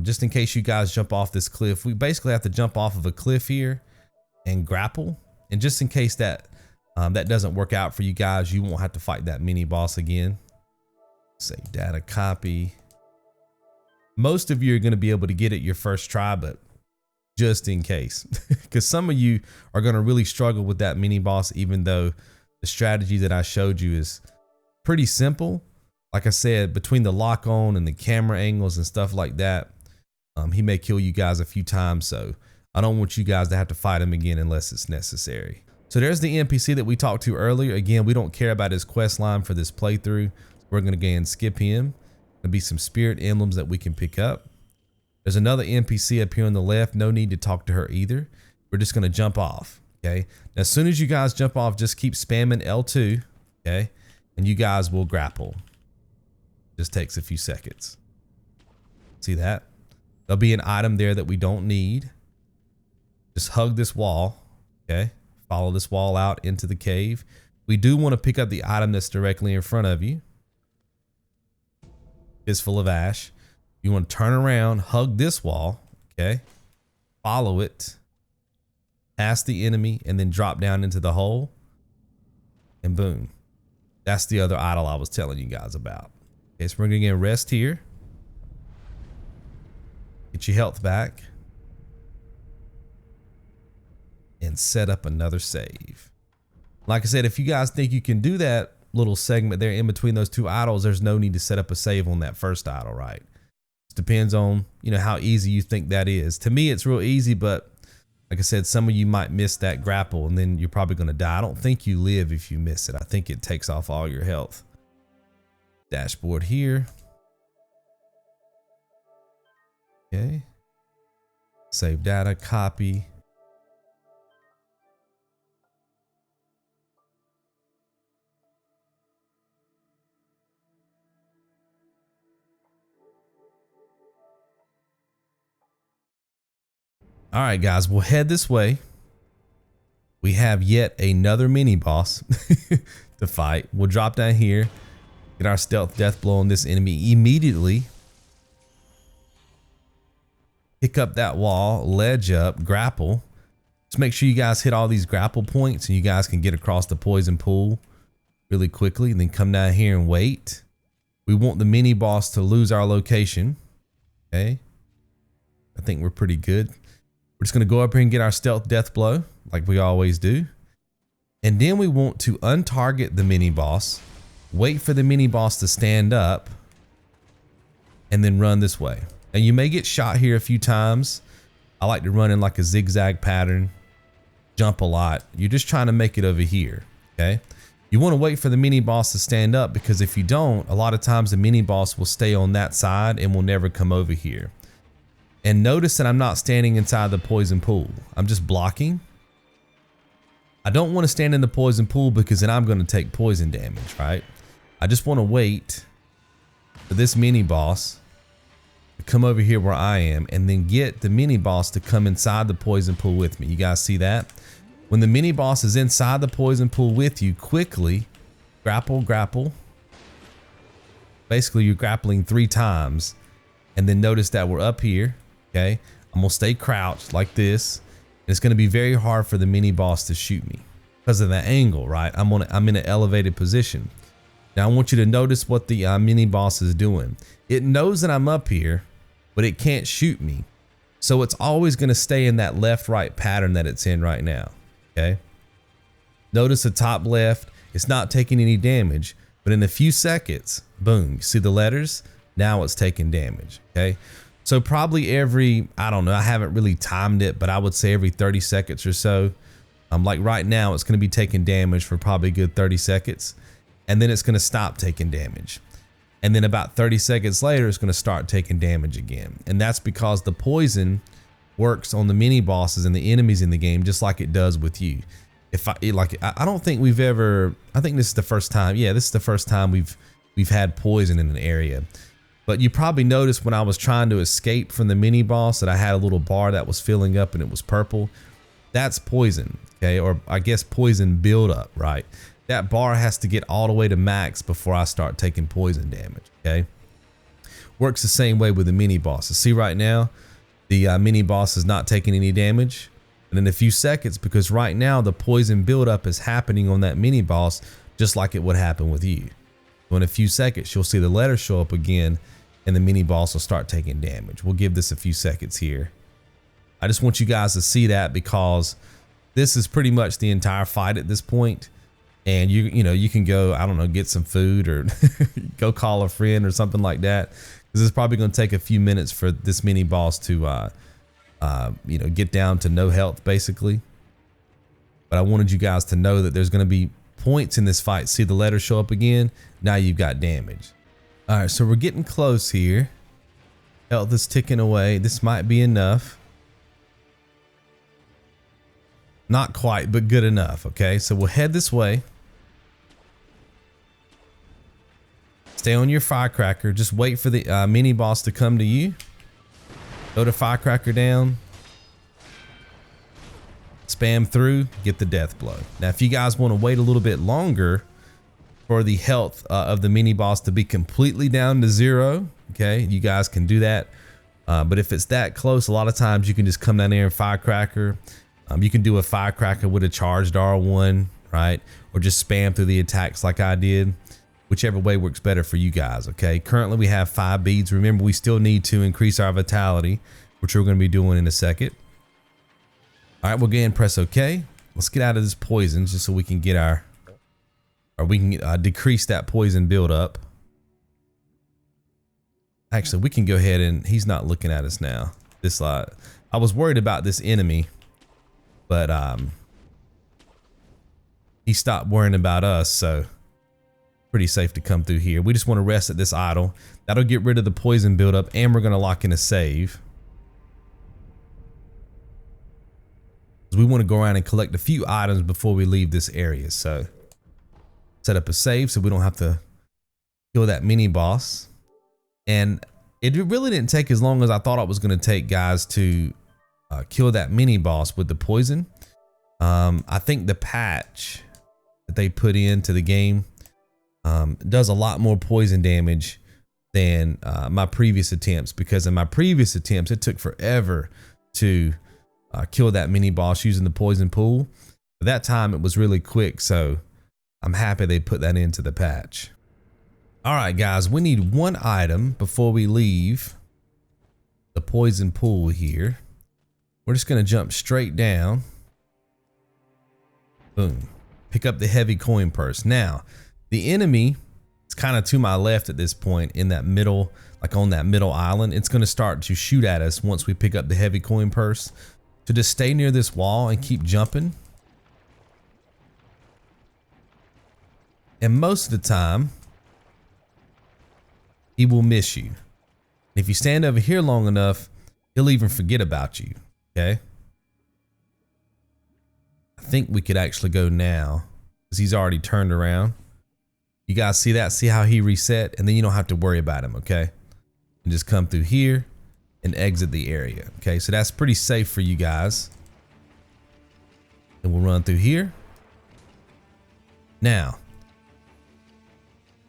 just in case you guys jump off this cliff, we basically have to jump off of a cliff here and grapple. And just in case that that doesn't work out for you guys, you won't have to fight that mini boss again. Save data copy. Most of you are going to be able to get it your first try, but just in case, because some of you are going to really struggle with that mini boss, even though the strategy that I showed you is pretty simple. Like I said, between the lock on and the camera angles and stuff like that, he may kill you guys a few times. So I don't want you guys to have to fight him again unless it's necessary. So there's the NPC that we talked to earlier. Again, we don't care about his quest line for this playthrough. We're going to go and skip him. There'll be some spirit emblems that we can pick up. There's another NPC up here on the left. No need to talk to her either. We're just going to jump off. Okay. Now, as soon as you guys jump off, just keep spamming L2. Okay. And you guys will grapple. Just takes a few seconds. See that? There'll be an item there that we don't need. Just hug this wall. Okay. Follow this wall out into the cave. We do want to pick up the item that's directly in front of you. Fistful of Ash. You want to turn around, hug this wall, okay? Follow it, past the enemy, and then drop down into the hole, and boom. That's the other idol I was telling you guys about. Okay, so we're going to rest here. Get your health back. And set up another save. Like I said, if you guys think you can do that little segment there in between those two idols, there's no need to set up a save on that first idol, right? Depends on, you know, how easy you think that is. To me, it's real easy, but like I said, some of you might miss that grapple and then you're probably going to die. I don't think you live if you miss it. I think it takes off all your health. Dashboard here. Okay. Save data, copy. All right, guys, we'll head this way. We have yet another mini boss to fight. We'll drop down here, get our stealth death blow on this enemy immediately. Pick up that wall, ledge up, grapple. Just make sure you guys hit all these grapple points and you guys can get across the poison pool really quickly. And then come down here and wait. We want the mini boss to lose our location. Okay. I think we're pretty good. We're just going to go up here and get our stealth death blow like we always do. And then we want to untarget the mini boss, wait for the mini boss to stand up, and then run this way. And you may get shot here a few times. I like to run in like a zigzag pattern, jump a lot. You're just trying to make it over here, okay? You want to wait for the mini boss to stand up because if you don't, a lot of times the mini boss will stay on that side and will never come over here. And notice that I'm not standing inside the poison pool. I'm just blocking. I don't want to stand in the poison pool because then I'm going to take poison damage, right? I just want to wait for this mini boss come over here where I am, and then get the mini boss to come inside the poison pool with me. You guys see that? When the mini boss is inside the poison pool with you, quickly grapple. Basically, you're grappling 3 times, and then notice that we're up here. Okay, I'm gonna stay crouched like this. It's gonna be very hard for the mini boss to shoot me because of the angle, right? I'm in an elevated position. Now I want you to notice what the mini boss is doing. It knows that I'm up here, but it can't shoot me. So it's always gonna stay in that left-right pattern that it's in right now, okay? Notice the top left, it's not taking any damage, but in a few seconds, boom, you see the letters? Now it's taking damage, okay? So probably every, I don't know, I haven't really timed it, but I would say every 30 seconds or so. Like right now, it's gonna be taking damage for probably a good 30 seconds. And then it's going to stop taking damage. And then about 30 seconds later, it's going to start taking damage again. And that's because the poison works on the mini bosses and the enemies in the game just like it does with you. I don't think we've ever, I think this is the first time. Yeah, this is the first time we've had poison in an area. But you probably noticed when I was trying to escape from the mini boss that I had a little bar that was filling up and it was purple. That's poison, okay? Or I guess poison buildup, right? That bar has to get all the way to max before I start taking poison damage, okay? Works the same way with the mini bosses. See right now, the mini boss is not taking any damage. And in a few seconds, because right now the poison buildup is happening on that mini boss, just like it would happen with you. So in a few seconds, you'll see the letters show up again and the mini boss will start taking damage. We'll give this a few seconds here. I just want you guys to see that because this is pretty much the entire fight at this point. And you can go, I don't know, get some food or go call a friend or something like that. Because it's probably going to take a few minutes for this mini boss to, get down to no health basically. But I wanted you guys to know that there's going to be points in this fight. See the letters show up again. Now you've got damage. All right, so we're getting close here. Health is ticking away. This might be enough. Not quite, but good enough. Okay, so we'll head this way. Stay on your firecracker. Just wait for the mini boss to come to you. Throw the firecracker down. Spam through. Get the death blow. Now, if you guys want to wait a little bit longer for the health of the mini boss to be completely down to 0, okay, you guys can do that. But if it's that close, a lot of times you can just come down there and firecracker. You can do a firecracker with a charged R1, right? Or just spam through the attacks like I did. Whichever way works better for you guys, okay? Currently we have 5 beads. Remember, we still need to increase our vitality, which we're going to be doing in a second. All right, we'll go ahead and press OK. Let's get out of this poison just so we can get we can decrease that poison buildup. Actually, we can go ahead and he's not looking at us now. I was worried about this enemy, but he stopped worrying about us, so pretty safe to come through here. We just want to rest at this idol. That'll get rid of the poison buildup, and we're going to lock in a save. We want to go around and collect a few items before we leave this area. So set up a save so we don't have to kill that mini boss. And it really didn't take as long as I thought it was going to take, guys, to kill that mini boss with the poison. I think the patch that they put into the game does a lot more poison damage than my previous attempts, because in my previous attempts it took forever to kill that mini boss using the poison pool. But that time it was really quick, so I'm happy they put that into the patch. All right, guys, we need one item before we leave the poison pool here. We're just going to jump straight down. Boom. Pick up the heavy coin purse. Now, the enemy is kind of to my left at this point in that middle, like on that middle island. It's going to start to shoot at us once we pick up the heavy coin purse. So just stay near this wall and keep jumping. And most of the time, he will miss you. If you stand over here long enough, he'll even forget about you. Okay. I think we could actually go now because he's already turned around. You guys see that? See how he reset? And then you don't have to worry about him. Okay. And just come through here. and exit the area. Okay, so that's pretty safe for you guys. And we'll run through here. Now,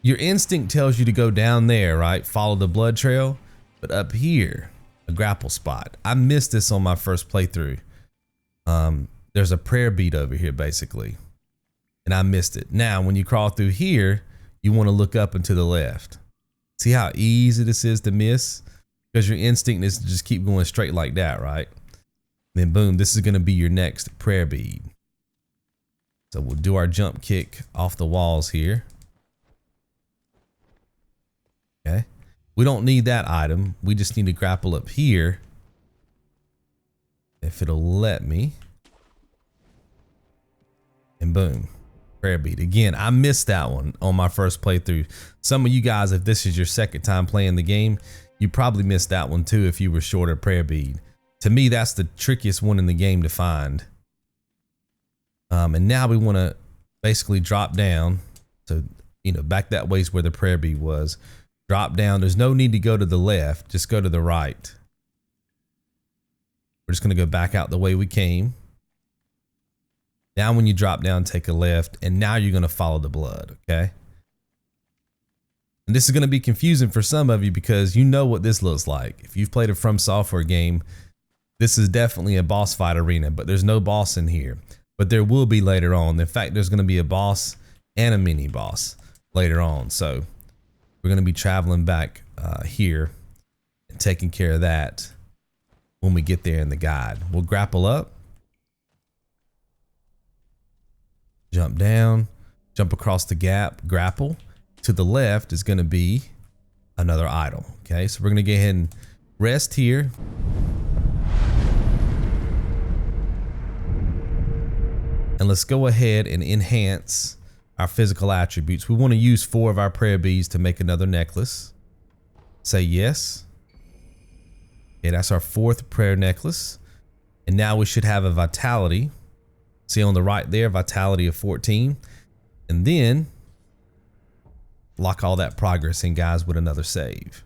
your instinct tells you to go down there, right? Follow the blood trail. But up here, a grapple spot. I missed this on my first playthrough. There's a prayer bead over here, basically. And I missed it. Now, when you crawl through here, you want to look up and to the left. See how easy this is to miss? Because your instinct is to just keep going straight like that, right? Then boom, this is going to be your next prayer bead. So we'll do our jump kick off the walls here. Okay. We don't need that item. We just need to grapple up here. If it'll let me. And boom. Prayer bead. Again, I missed that one on my first playthrough. Some of you guys, if this is your second time playing the game, you probably missed that one too if you were short of prayer bead. To me, that's the trickiest one in the game to find. And now we want to basically drop down. So, you know, back that way is where the prayer bead was. Drop down. There's no need to go to the left. Just go to the right. We're just going to go back out the way we came. Now when you drop down, take a left. And now you're going to follow the blood. Okay. And this is going to be confusing for some of you because you know what this looks like. If you've played a From Software game, this is definitely a boss fight arena, but there's no boss in here. But there will be later on. In fact, there's going to be a boss and a mini boss later on. So we're going to be traveling back here and taking care of that when we get there in the guide. We'll grapple up, jump down, jump across the gap, grapple. To the left is going to be another idol. Okay, so we're going to go ahead and rest here. And let's go ahead and enhance our physical attributes. We want to use 4 of our prayer beads to make another necklace. Say yes. Okay, that's our 4th prayer necklace. And now we should have a vitality. See on the right there, vitality of 14. And then lock all that progress in, guys, with another save.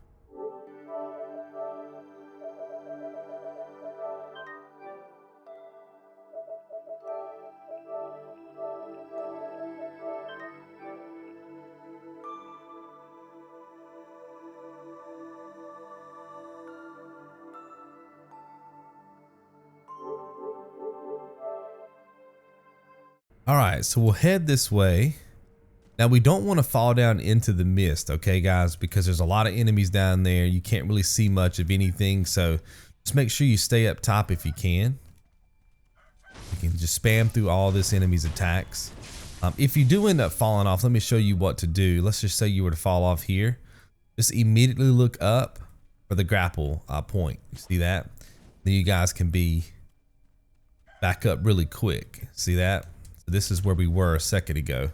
All right, so we'll head this way. Now we don't want to fall down into the mist, okay guys, because there's a lot of enemies down there. You can't really see much of anything, so just make sure you stay up top if you can. You can just spam through all this enemy's attacks. If you do end up falling off, let me show you what to do. Let's just say you were to fall off here. Just immediately look up for the grapple point. You see that? Then you guys can be back up really quick. See that? So this is where we were a second ago.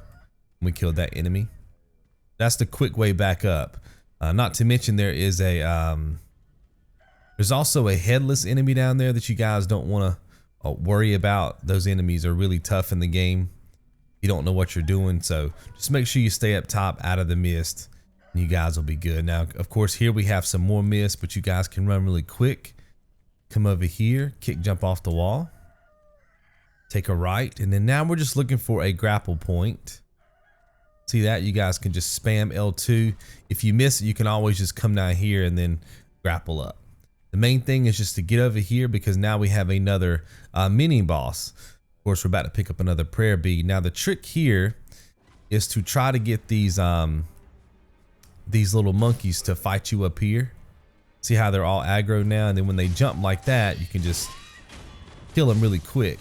We killed that enemy. That's the quick way back up. Not to mention there is a there's also a headless enemy down there that you guys don't want to worry about. Those enemies are really tough in the game. You don't know what you're doing, so just make sure you stay up top out of the mist and you guys will be good. Now of course here we have some more mist, but you guys can run really quick. Come over here, kick jump off the wall, take a right, and then now we're just looking for a grapple point. See that? You guys can just spam L2. If you miss it, you can always just come down here and then grapple up. The main thing is just to get over here because now we have another mini boss. Of course, we're about to pick up another prayer bead. Now the trick here is to try to get these little monkeys to fight you up here. See how they're all aggro now? And then when they jump like that, you can just kill them really quick.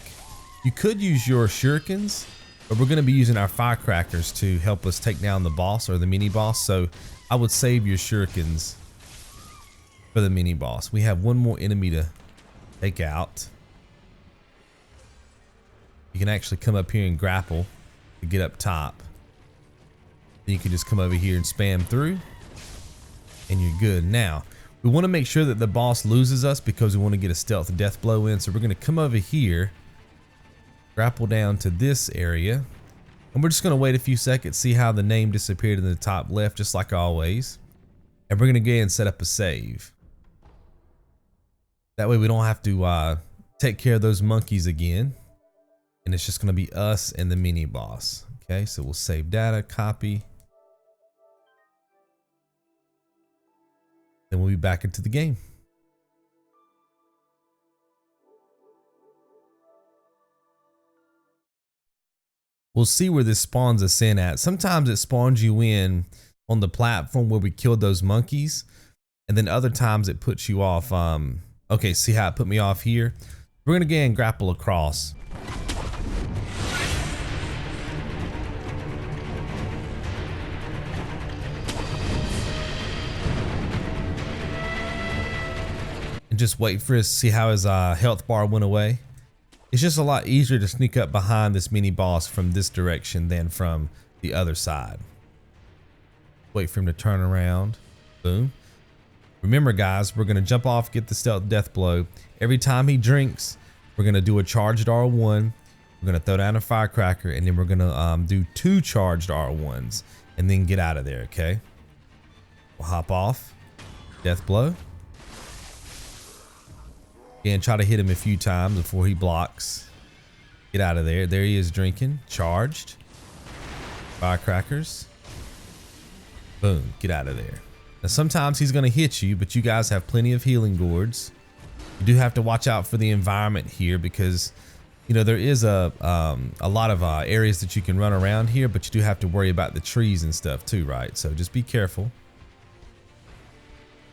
You could use your shurikens, but we're going to be using our firecrackers to help us take down the boss or the mini boss. So I would save your shurikens for the mini boss. We have one more enemy to take out. You can actually come up here and grapple to get up top. Then you can just come over here and spam through and you're good. Now we want to make sure that the boss loses us because we want to get a stealth death blow in. So we're going to come over here, grapple down to this area, and we're just going to wait a few seconds, see how the name disappeared in the top left, just like always. And we're going to go ahead and set up a save. That way we don't have to take care of those monkeys again. And it's just going to be us and the mini boss. Okay, so we'll save data, copy. Then we'll be back into the game. We'll see where this spawns us in at. Sometimes it spawns you in on the platform where we killed those monkeys. And then other times it puts you off. Okay, see how it put me off here? We're gonna go and grapple across. And just wait for us to see how his health bar went away. It's just a lot easier to sneak up behind this mini boss from this direction than from the other side. Wait for him to turn around. Boom. Remember guys, we're going to jump off, get the stealth death blow. Every time he drinks, we're going to do a charged R1. We're going to throw down a firecracker, and then we're going to do 2 charged R1s and then get out of there, okay? We'll hop off. Death blow. And try to hit him a few times before he blocks. Get out of there. There he is drinking. Charged. Firecrackers. Boom. Get out of there. Now sometimes he's going to hit you, but you guys have plenty of healing gourds. You do have to watch out for the environment here because, you know, there is a lot of areas that you can run around here, but you do have to worry about the trees and stuff too, right? So just be careful.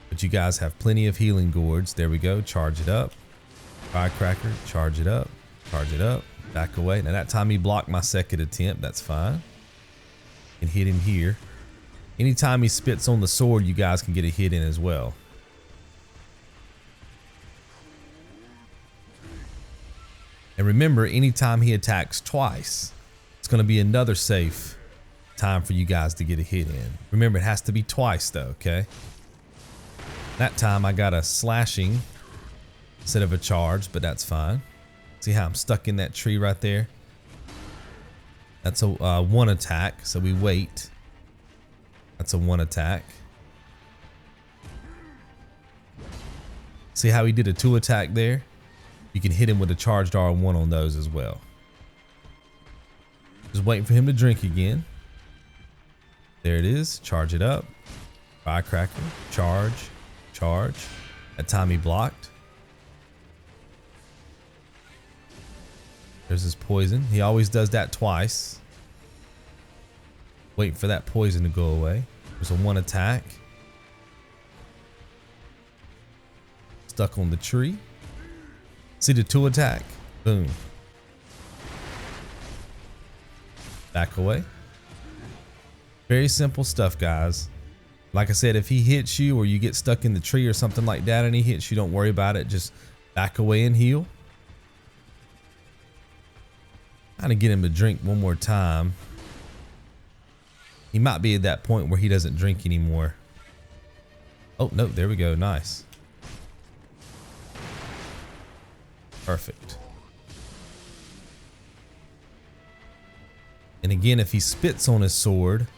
But you guys have plenty of healing gourds. There we go. Charge it up. Firecracker. Charge it up. Charge it up. Back away. Now that time he blocked my second attempt. That's fine. Can hit him here. Anytime he spits on the sword, you guys can get a hit in as well. And remember, anytime he attacks twice, it's going to be another safe time for you guys to get a hit in. Remember, it has to be twice though, okay? That time I got a slashing instead of a charge, but that's fine. See how I'm stuck in that tree right there? That's a 1 attack, so we wait. That's a 1 attack. See how he did a 2 attack there? You can hit him with a charged R1 on those as well. Just waiting for him to drink again. There it is. Charge it up. Firecracker. Charge. Charge. That time he blocked. There's his poison. He always does that twice. Waiting for that poison to go away. There's a 1 attack. Stuck on the tree. See the 2 attack? Boom. Back away. Very simple stuff, guys. Like I said, if he hits you or you get stuck in the tree or something like that and he hits you, don't worry about it. Just back away and heal. Trying to get him to drink one more time. He might be at that point where he doesn't drink anymore. Oh, no, there we go. Nice. Perfect. And again, if he spits on his sword,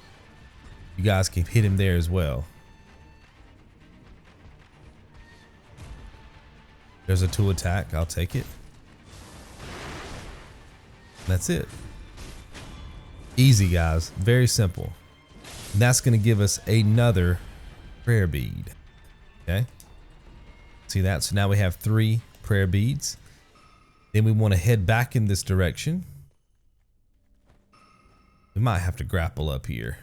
you guys can hit him there as well. There's a 2 attack. I'll take it. That's it. Easy, guys. Very simple. And that's going to give us another prayer bead. Okay. See that? So now we have 3 prayer beads. Then we want to head back in this direction. We might have to grapple up here.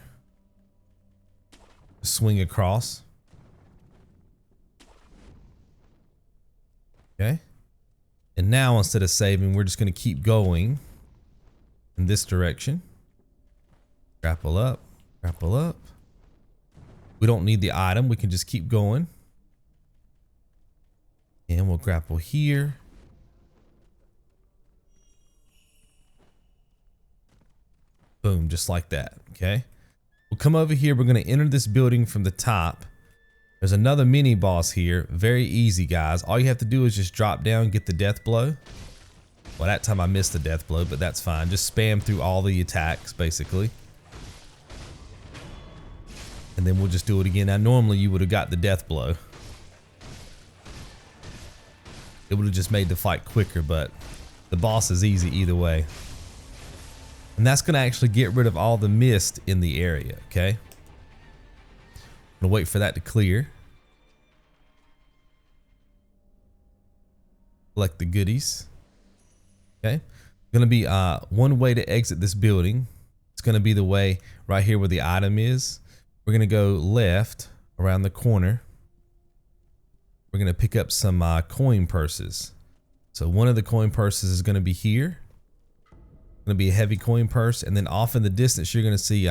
Swing across. Okay. And now instead of saving, we're just going to keep going in this direction. Grapple up. Grapple up. We don't need the item. We can just keep going. And we'll grapple here. Boom, just like that. Okay. We'll come over here. We're going to enter this building from the top. There's another mini boss here. Very easy, guys. All you have to do is just drop down, get the death blow. Well, that time I missed the death blow, but that's fine. Just spam through all the attacks, basically. And then we'll just do it again. Now, normally you would have got the death blow. it would have just made the fight quicker, but the boss is easy either way. And that's going to actually get rid of all the mist in the area, okay? I'm going to wait for that to clear. Collect the goodies. Okay. Going to be one way to exit this building. It's going to be the way right here where the item is. We're going to go left around the corner. We're going to pick up some coin purses. So one of the coin purses is going to be here. Going to be a heavy coin purse, and then off in the distance you're going to see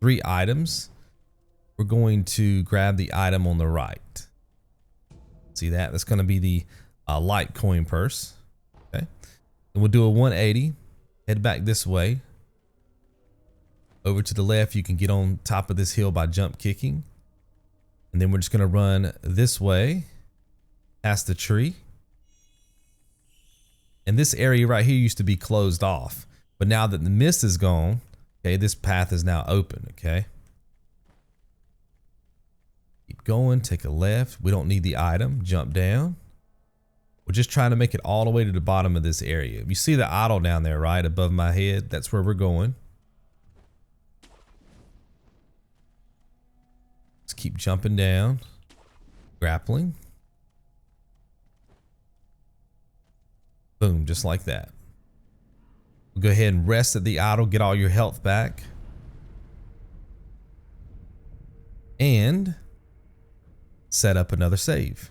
3 items. We're going to grab the item on the right. See that? That's going to be the light coin purse. Okay, and we'll do a 180, head back this way. Over to the left, you can get on top of this hill by jump kicking, and then we're just going to run this way past the tree. And this area right here used to be closed off, but now that the mist is gone, okay, this path is now open. Okay, keep going, take a left. We don't need the item. Jump down. We're just trying to make it all the way to the bottom of this area. You see the idol down there, right above my head? That's where we're going. Let's keep jumping down, grappling. Boom, just like that. We'll go ahead and rest at the idol, get all your health back. And set up another save.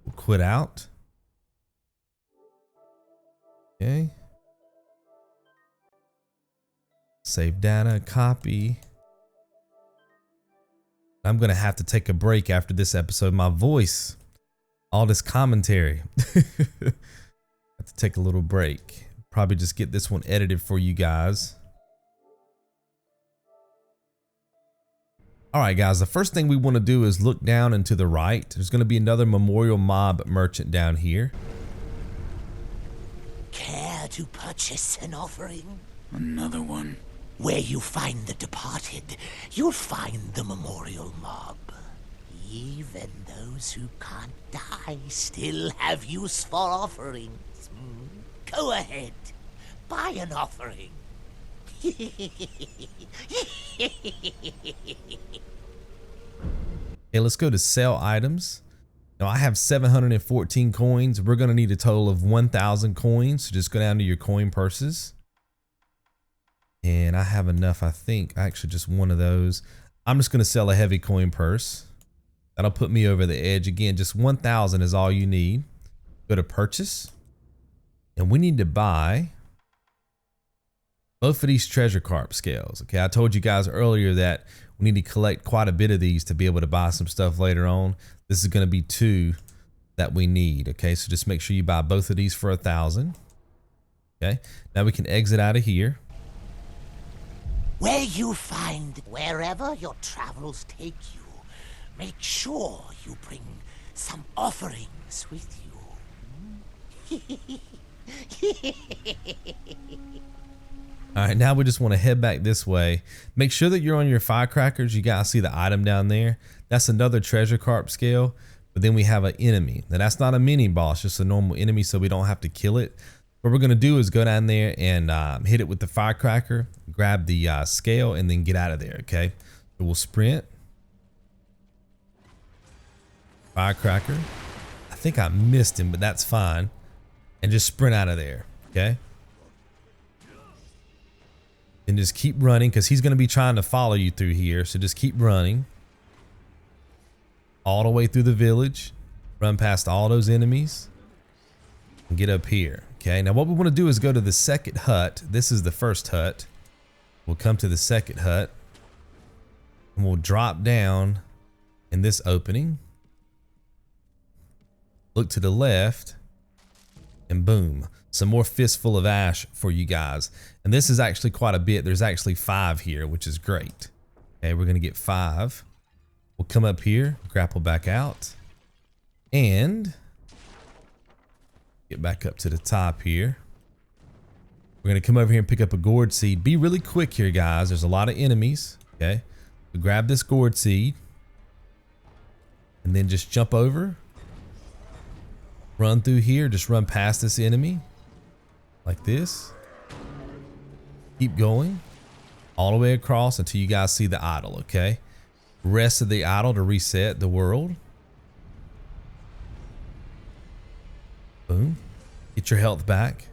We'll quit out. Okay. Save data, copy. I'm going to have to take a break after this episode. My voice, all this commentary. Have to take a little break. Probably just get this one edited for you guys. All right, guys, the first thing we want to do is look down and to the right. There's going to be another memorial mob merchant down here. Care to purchase an offering? Another one. Where you find the departed, you'll find the memorial mob. Even those who can't die still have use for offerings. Go ahead, buy an offering. Okay, let's go to sell items. Now I have 714 coins. We're going to need a total of 1,000 coins. So just go down to your coin purses. And I have enough, I think. Actually, just one of those. I'm just going to sell a heavy coin purse. That'll put me over the edge. Again, just 1,000 is all you need. Go to purchase. And we need to buy both of these treasure carp scales. Okay, I told you guys earlier that we need to collect quite a bit of these to be able to buy some stuff later on. This is going to be 2 that we need. Okay, so just make sure you buy both of these for 1,000. Okay, now we can exit out of here. Where you find, wherever your travels take you, make sure you bring some offerings with you. All right, now we just want to head back this way. Make sure that you're on your firecrackers. You guys see the item down there. That's another treasure carp scale, but then we have an enemy. Now that's not a mini boss, just a normal enemy, so we don't have to kill it. What we're gonna do is go down there and hit it with the firecracker, grab the scale, and then get out of there, okay? So we'll sprint. Firecracker. I think I missed him, but that's fine. And just sprint out of there, okay? And just keep running, because he's gonna be trying to follow you through here, so just keep running. All the way through the village. Run past all those enemies. And get up here. Okay, now what we want to do is go to the second hut. This is the first hut. We'll come to the second hut. And we'll drop down in this opening. Look to the left. And boom. Some more Fistful of Ash for you guys. And this is actually quite a bit. There's actually 5 here, which is great. Okay, we're going to get 5. We'll come up here, grapple back out. And get back up to the top here. We're going to come over here and pick up a Gourd Seed. Be really quick here, guys. There's a lot of enemies. Okay. So grab this Gourd Seed. And then just jump over. Run through here, just run past this enemy like this. Keep going all the way across until you guys see the idol, okay? Rest of the idol to reset the world. Boom. Get your health back.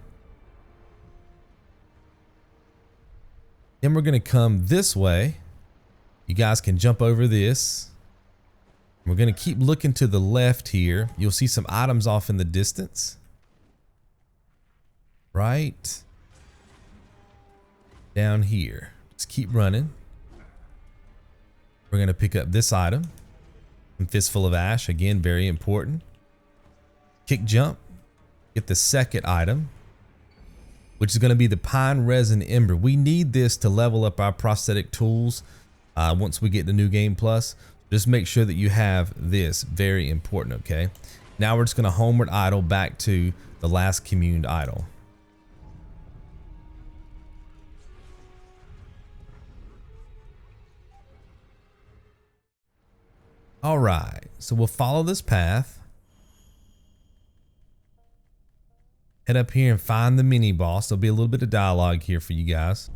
Then we're gonna come this way. You guys can jump over this. We're gonna keep looking to the left here. You'll see some items off in the distance. Right down here. Just keep running. We're gonna pick up this item. Fistful of Ash, again, very important. Kick jump. Get the second item, which is gonna be the Pine Resin Ember. We need this to level up our prosthetic tools once we get the new game plus. Just make sure that you have this, very important, okay? Now we're just gonna homeward idle back to the last communed idol. All right, so we'll follow this path. Head up here and find the mini boss. There'll be a little bit of dialogue here for you guys.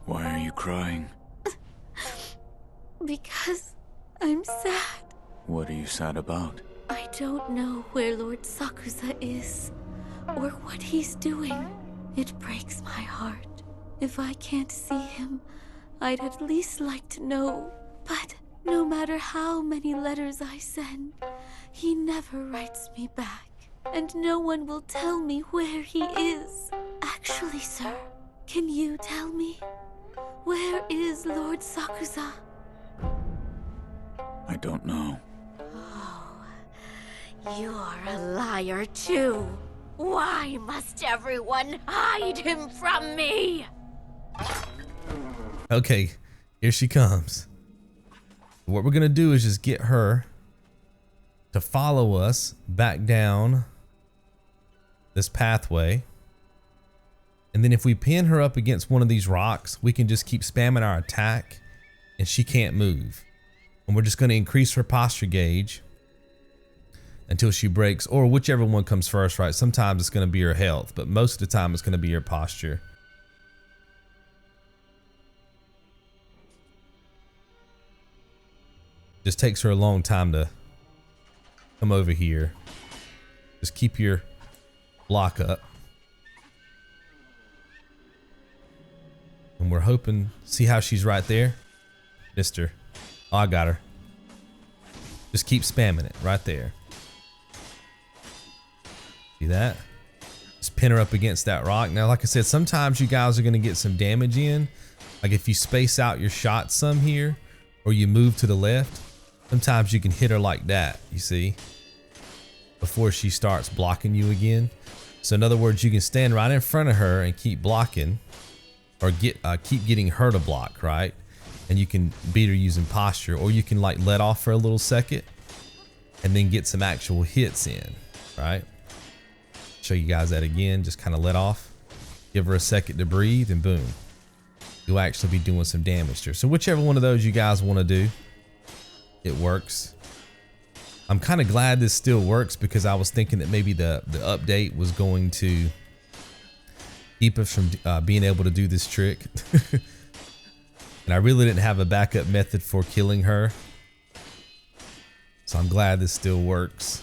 Why are you crying? Because I'm sad. What are you sad about? I don't know where Lord Sakusa is, or what he's doing. It breaks my heart. If I can't see him, I'd at least like to know. But no matter how many letters I send, he never writes me back. And no one will tell me where he is. Actually, sir, can you tell me? Where is Lord Sakusa? I don't know. You're a liar too. Why must everyone hide him from me? Okay, here she comes. What we're gonna do is just get her to follow us back down this pathway. And then if we pin her up against one of these rocks, we can just keep spamming our attack and she can't move. And we're just gonna increase her posture gauge until she breaks, or whichever one comes first, right? Sometimes it's gonna be her health, but most of the time it's gonna be her posture. Just takes her a long time to come over here. Just keep your block up. And we're hoping, see how she's right there? Mister. Oh, I got her. Just keep spamming it right there. See that? Just pin her up against that rock. Now, like I said, sometimes you guys are going to get some damage in. Like if you space out your shots some here, or you move to the left, sometimes you can hit her like that, you see, before she starts blocking you again. So in other words, you can stand right in front of her and keep blocking, or keep getting her to block, right? And you can beat her using posture, or you can like let off for a little second and then get some actual hits in, right? Show you guys that again. Just kind of let off, give her a second to breathe, and boom, you'll actually be doing some damage to her. So whichever one of those you guys want to do, it works. I'm kind of glad this still works, because I was thinking that maybe the update was going to keep us from being able to do this trick. And I really didn't have a backup method for killing her, so I'm glad this still works.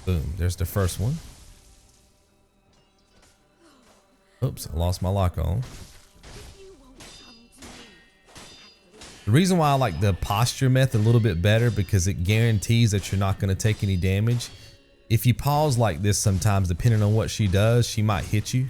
Boom, there's the first one. Oops, I lost my lock on. The reason why I like the posture method a little bit better, because it guarantees that you're not going to take any damage. If you pause like this sometimes, depending on what she does, she might hit you.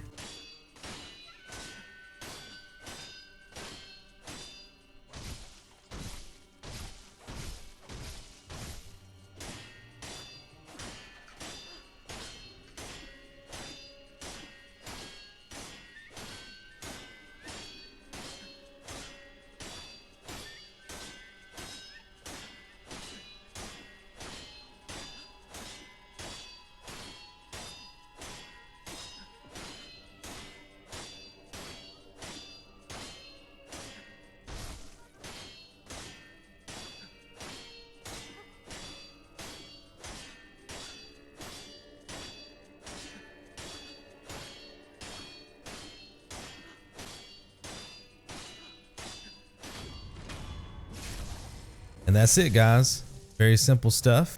And that's it, guys. Very simple stuff.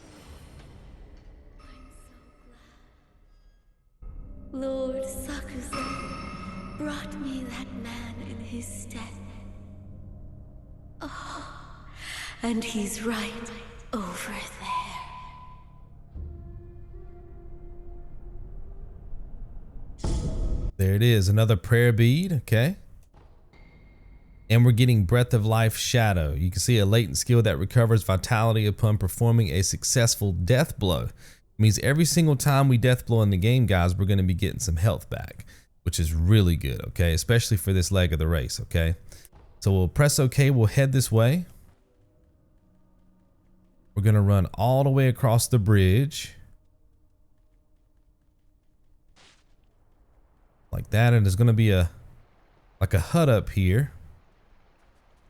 Lord Sakusa brought me that man in his stead. Oh, and he's right over there. There it is, another prayer bead, okay. And we're getting Breath of Life Shadow. You can see a latent skill that recovers vitality upon performing a successful death blow. It means every single time we death blow in the game, guys, we're going to be getting some health back, which is really good, okay, especially for this leg of the race, okay. So we'll press OK, we'll head this way. We're going to run all the way across the bridge. Like that, and there's going to be like a hut up here.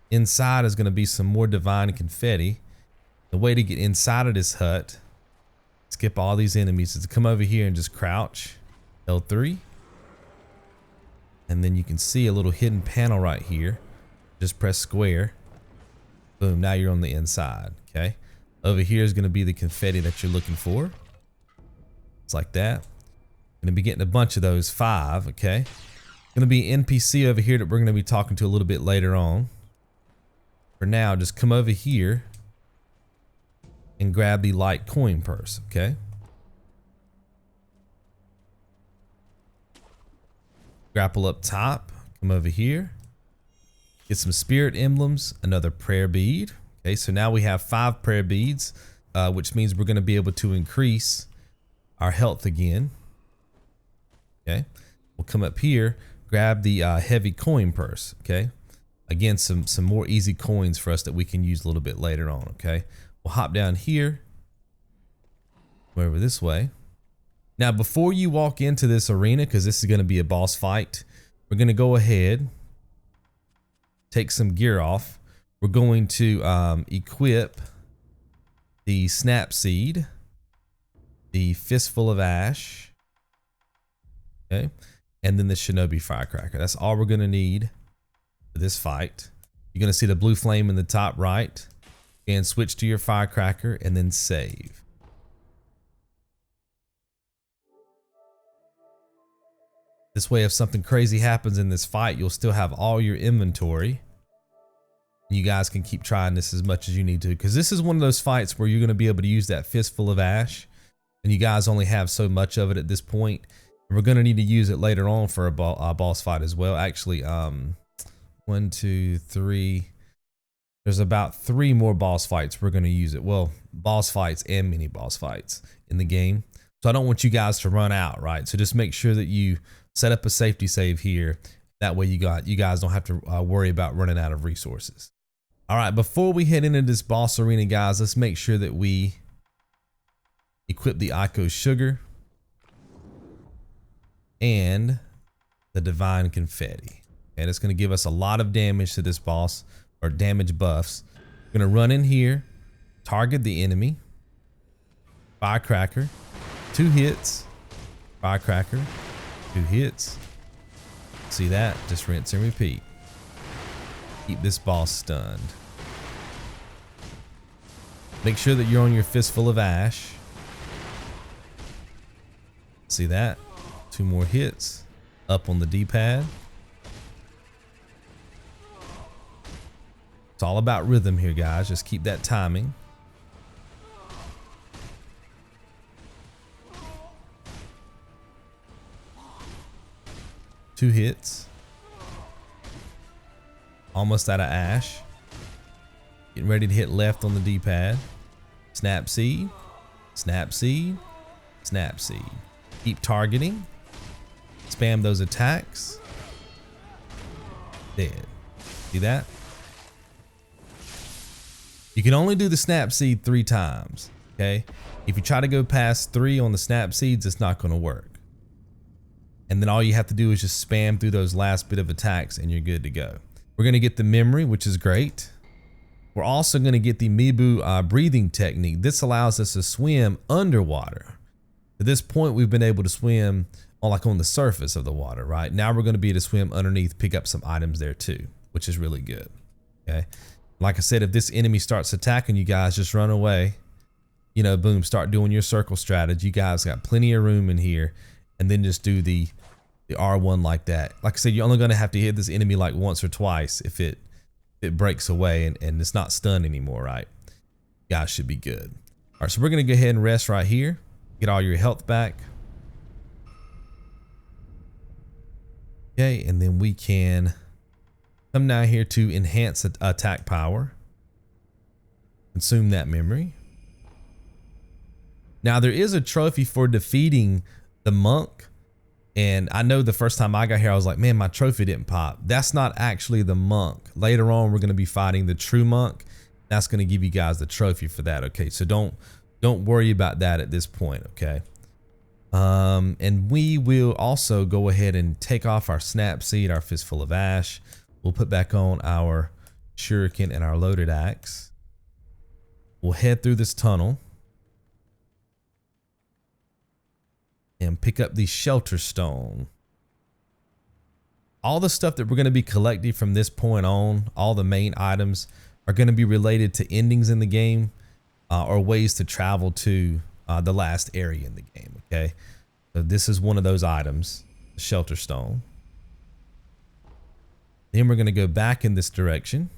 Inside is going to be some more divine confetti. The way to get inside of this hut, skip all these enemies, is to come over here and just crouch L3, and then you can see a little hidden panel right here. Just press square. Boom, now you're on the inside. Okay, over here is going to be the confetti that you're looking for. It's like that. Going to be getting a bunch of those, 5. Okay, going to be an NPC over here that we're going to be talking to a little bit later on. For now, just come over here and grab the light coin purse, okay? Grapple up top, come over here, get some spirit emblems, another prayer bead. Okay, so now we have 5 prayer beads, which means we're gonna be able to increase our health again. Okay, we'll come up here, grab the heavy coin purse, okay? Again, some more easy coins for us that we can use a little bit later on, okay? We'll hop down here, over this way. Now, before you walk into this arena, because this is going to be a boss fight, we're going to go ahead, take some gear off. We're going to equip the Snap Seed, the Fistful of Ash, okay? And then the Shinobi Firecracker. That's all we're going to need this fight. You're going to see the blue flame in the top right, and switch to your firecracker and then save. This way, if something crazy happens in this fight, you'll still have all your inventory. You guys can keep trying this as much as you need to, because this is one of those fights where you're going to be able to use that Fistful of Ash, and you guys only have so much of it at this point. We're going to need to use it later on for a boss fight as well. Actually, 1, 2, 3. There's about 3 more boss fights we're going to use it. Well, boss fights and mini boss fights in the game. So I don't want you guys to run out, right? So just make sure that you set up a safety save here. That way you guys don't have to worry about running out of resources. All right, before we head into this boss arena, guys, let's make sure that we equip the Ico Sugar and the Divine Confetti. And it's going to give us a lot of damage to this boss, or damage buffs. We're going to run in here, target the enemy, firecracker, 2 hits, firecracker, 2 hits. See that? Just rinse and repeat. Keep this boss stunned. Make sure that you're on your Fistful of Ash. See that? 2 more hits. Up on the D-pad. It's all about rhythm here, guys. Just keep that timing. Two hits. Almost out of ash. Getting ready to hit left on the D-pad. Snap Seed. Snap Seed. Snap Seed. Keep targeting. Spam those attacks. Dead. See that? You can only do the Snap Seed 3 times, okay? If you try to go past 3 on the Snap Seeds, it's not going to work. And then all you have to do is just spam through those last bit of attacks and you're good to go. We're going to get the memory, which is great. We're also going to get the Mibu breathing technique. This allows us to swim underwater. At this point, we've been able to swim on the surface of the water, right? Now we're going to be able to swim underneath, pick up some items there too, which is really good, okay? Like I said, if this enemy starts attacking you guys, just run away. You know, boom, start doing your circle strategy. You guys got plenty of room in here. And then just do the R1 like that. Like I said, you're only going to have to hit this enemy like once or twice if it breaks away and it's not stunned anymore, right? You guys should be good. All right, so we're going to go ahead and rest right here. Get all your health back. Okay, and then we can come down here to enhance attack power. Consume that memory. Now there is a trophy for defeating the monk. And I know the first time I got here, I was like, man, my trophy didn't pop. That's not actually the monk. Later on, we're going to be fighting the true monk. That's going to give you guys the trophy for that. Okay, so don't worry about that at this point. Okay. And we will also go ahead and take off our snap seed, our Fistful of Ash. We'll put back on our shuriken and our loaded axe. We'll head through this tunnel and pick up the shelter stone. All the stuff that we're going to be collecting from this point on, all the main items are going to be related to endings in the game or ways to travel to the last area in the game. Okay, so this is one of those items, the shelter stone. Then we're going to go back in this direction.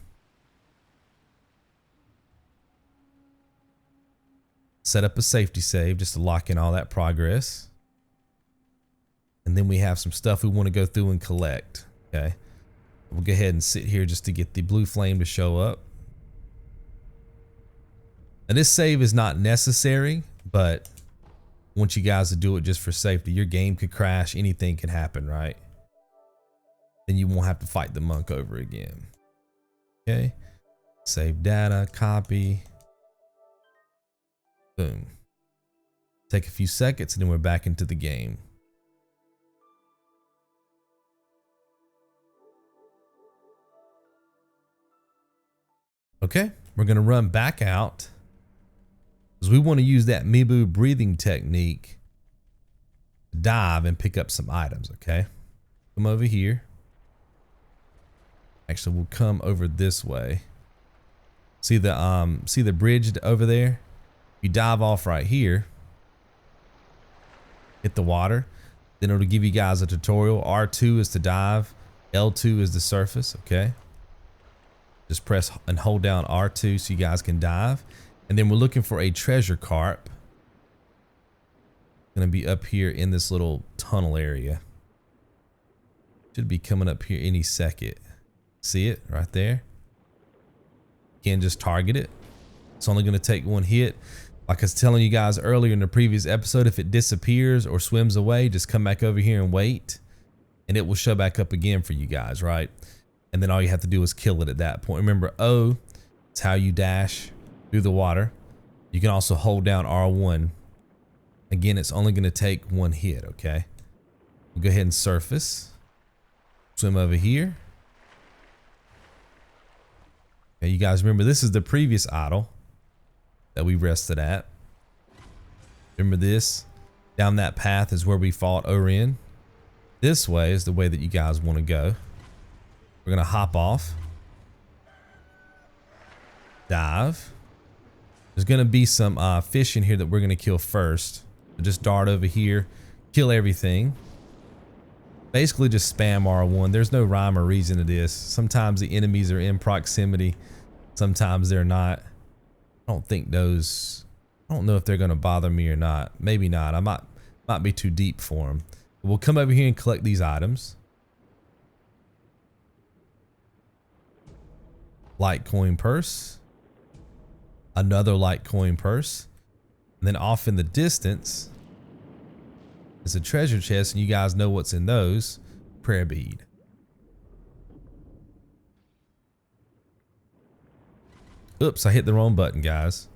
Set up a safety save just to lock in all that progress. And then we have some stuff we want to go through and collect. Okay, we'll go ahead and sit here just to get the blue flame to show up. Now this save is not necessary, but I want you guys to do it just for safety. Your game could crash, anything can happen, right? Then you won't have to fight the monk over again. Okay, save data, copy. Boom. Take a few seconds and then we're back into the game. Okay, we're going to run back out because we want to use that Mibu breathing technique to dive and pick up some items. Okay, come over here. Actually, we'll come over this way. See the bridge over there? You dive off right here, hit the water, then it'll give you guys a tutorial. R2 is to dive, L2 is the surface. Okay. Just press and hold down R2 so you guys can dive. And then we're looking for a treasure carp. Gonna be up here in this little tunnel area. Should be coming up here any second. See it right there? Again, just target it. It's only gonna take one hit. Like I was telling you guys earlier in the previous episode, if it disappears or swims away, just come back over here and wait. And it will show back up again for you guys, right? And then all you have to do is kill it at that point. Remember, O is how you dash through the water. You can also hold down R1. Again, it's only going to take one hit, okay? We'll go ahead and surface. Swim over here. Okay, you guys remember this is the previous idol that we rested at. Remember this? Down that path is where we fought Orin. This way is the way that you guys want to go. We're going to hop off. Dive. There's going to be some fish in here that we're going to kill first. So just dart over here. Kill everything. Basically just spam R1. There's no rhyme or reason to this. Sometimes the enemies are in proximity. Sometimes they're not. I don't think those... I don't know if they're going to bother me or not. Maybe not. I might be too deep for them. We'll come over here and collect these items. Light coin purse, another light coin purse, and then off in the distance is a treasure chest, and you guys know what's in those. Prayer bead. Oops, I hit the wrong button, guys.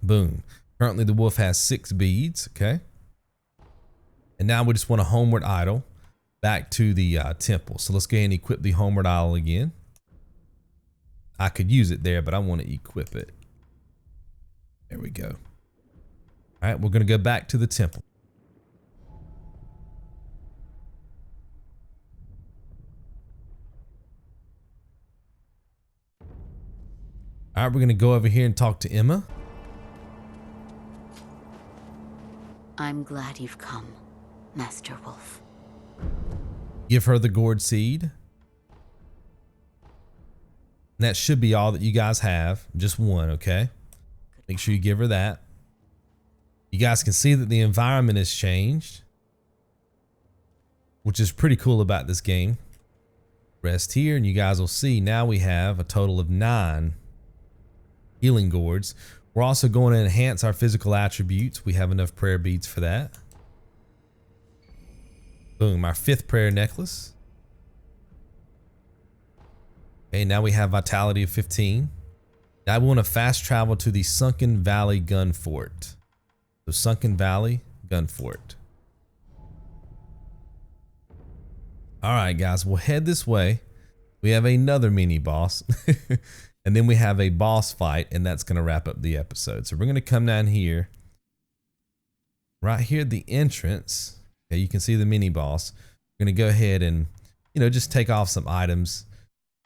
Boom. Currently the wolf has 6 beads, okay? And now we just want a homeward idol back to the temple. So let's go ahead and equip the homeward idol again. I could use it there, but I want to equip it. There we go. All right, we're going to go back to the temple. All right, we're gonna go over here and talk to Emma. I'm glad you've come, Master Wolf. Give her the Gourd Seed. And that should be all that you guys have. Just one, okay? Make sure you give her that. You guys can see that the environment has changed, which is pretty cool about this game. Rest here, and you guys will see now we have a total of 9 healing gourds. We're also going to enhance our physical attributes. We have enough prayer beads for that. Boom, our 5th prayer necklace. Okay, now we have vitality of 15. Now I want to fast travel to the Sunken Valley Gun Fort. So Sunken Valley Gun Fort. All right, guys, we'll head this way. We have another mini boss. And then we have a boss fight, and that's going to wrap up the episode. So we're going to come down here. Right here at the entrance. Okay, you can see the mini boss. We're going to go ahead and, you know, just take off some items.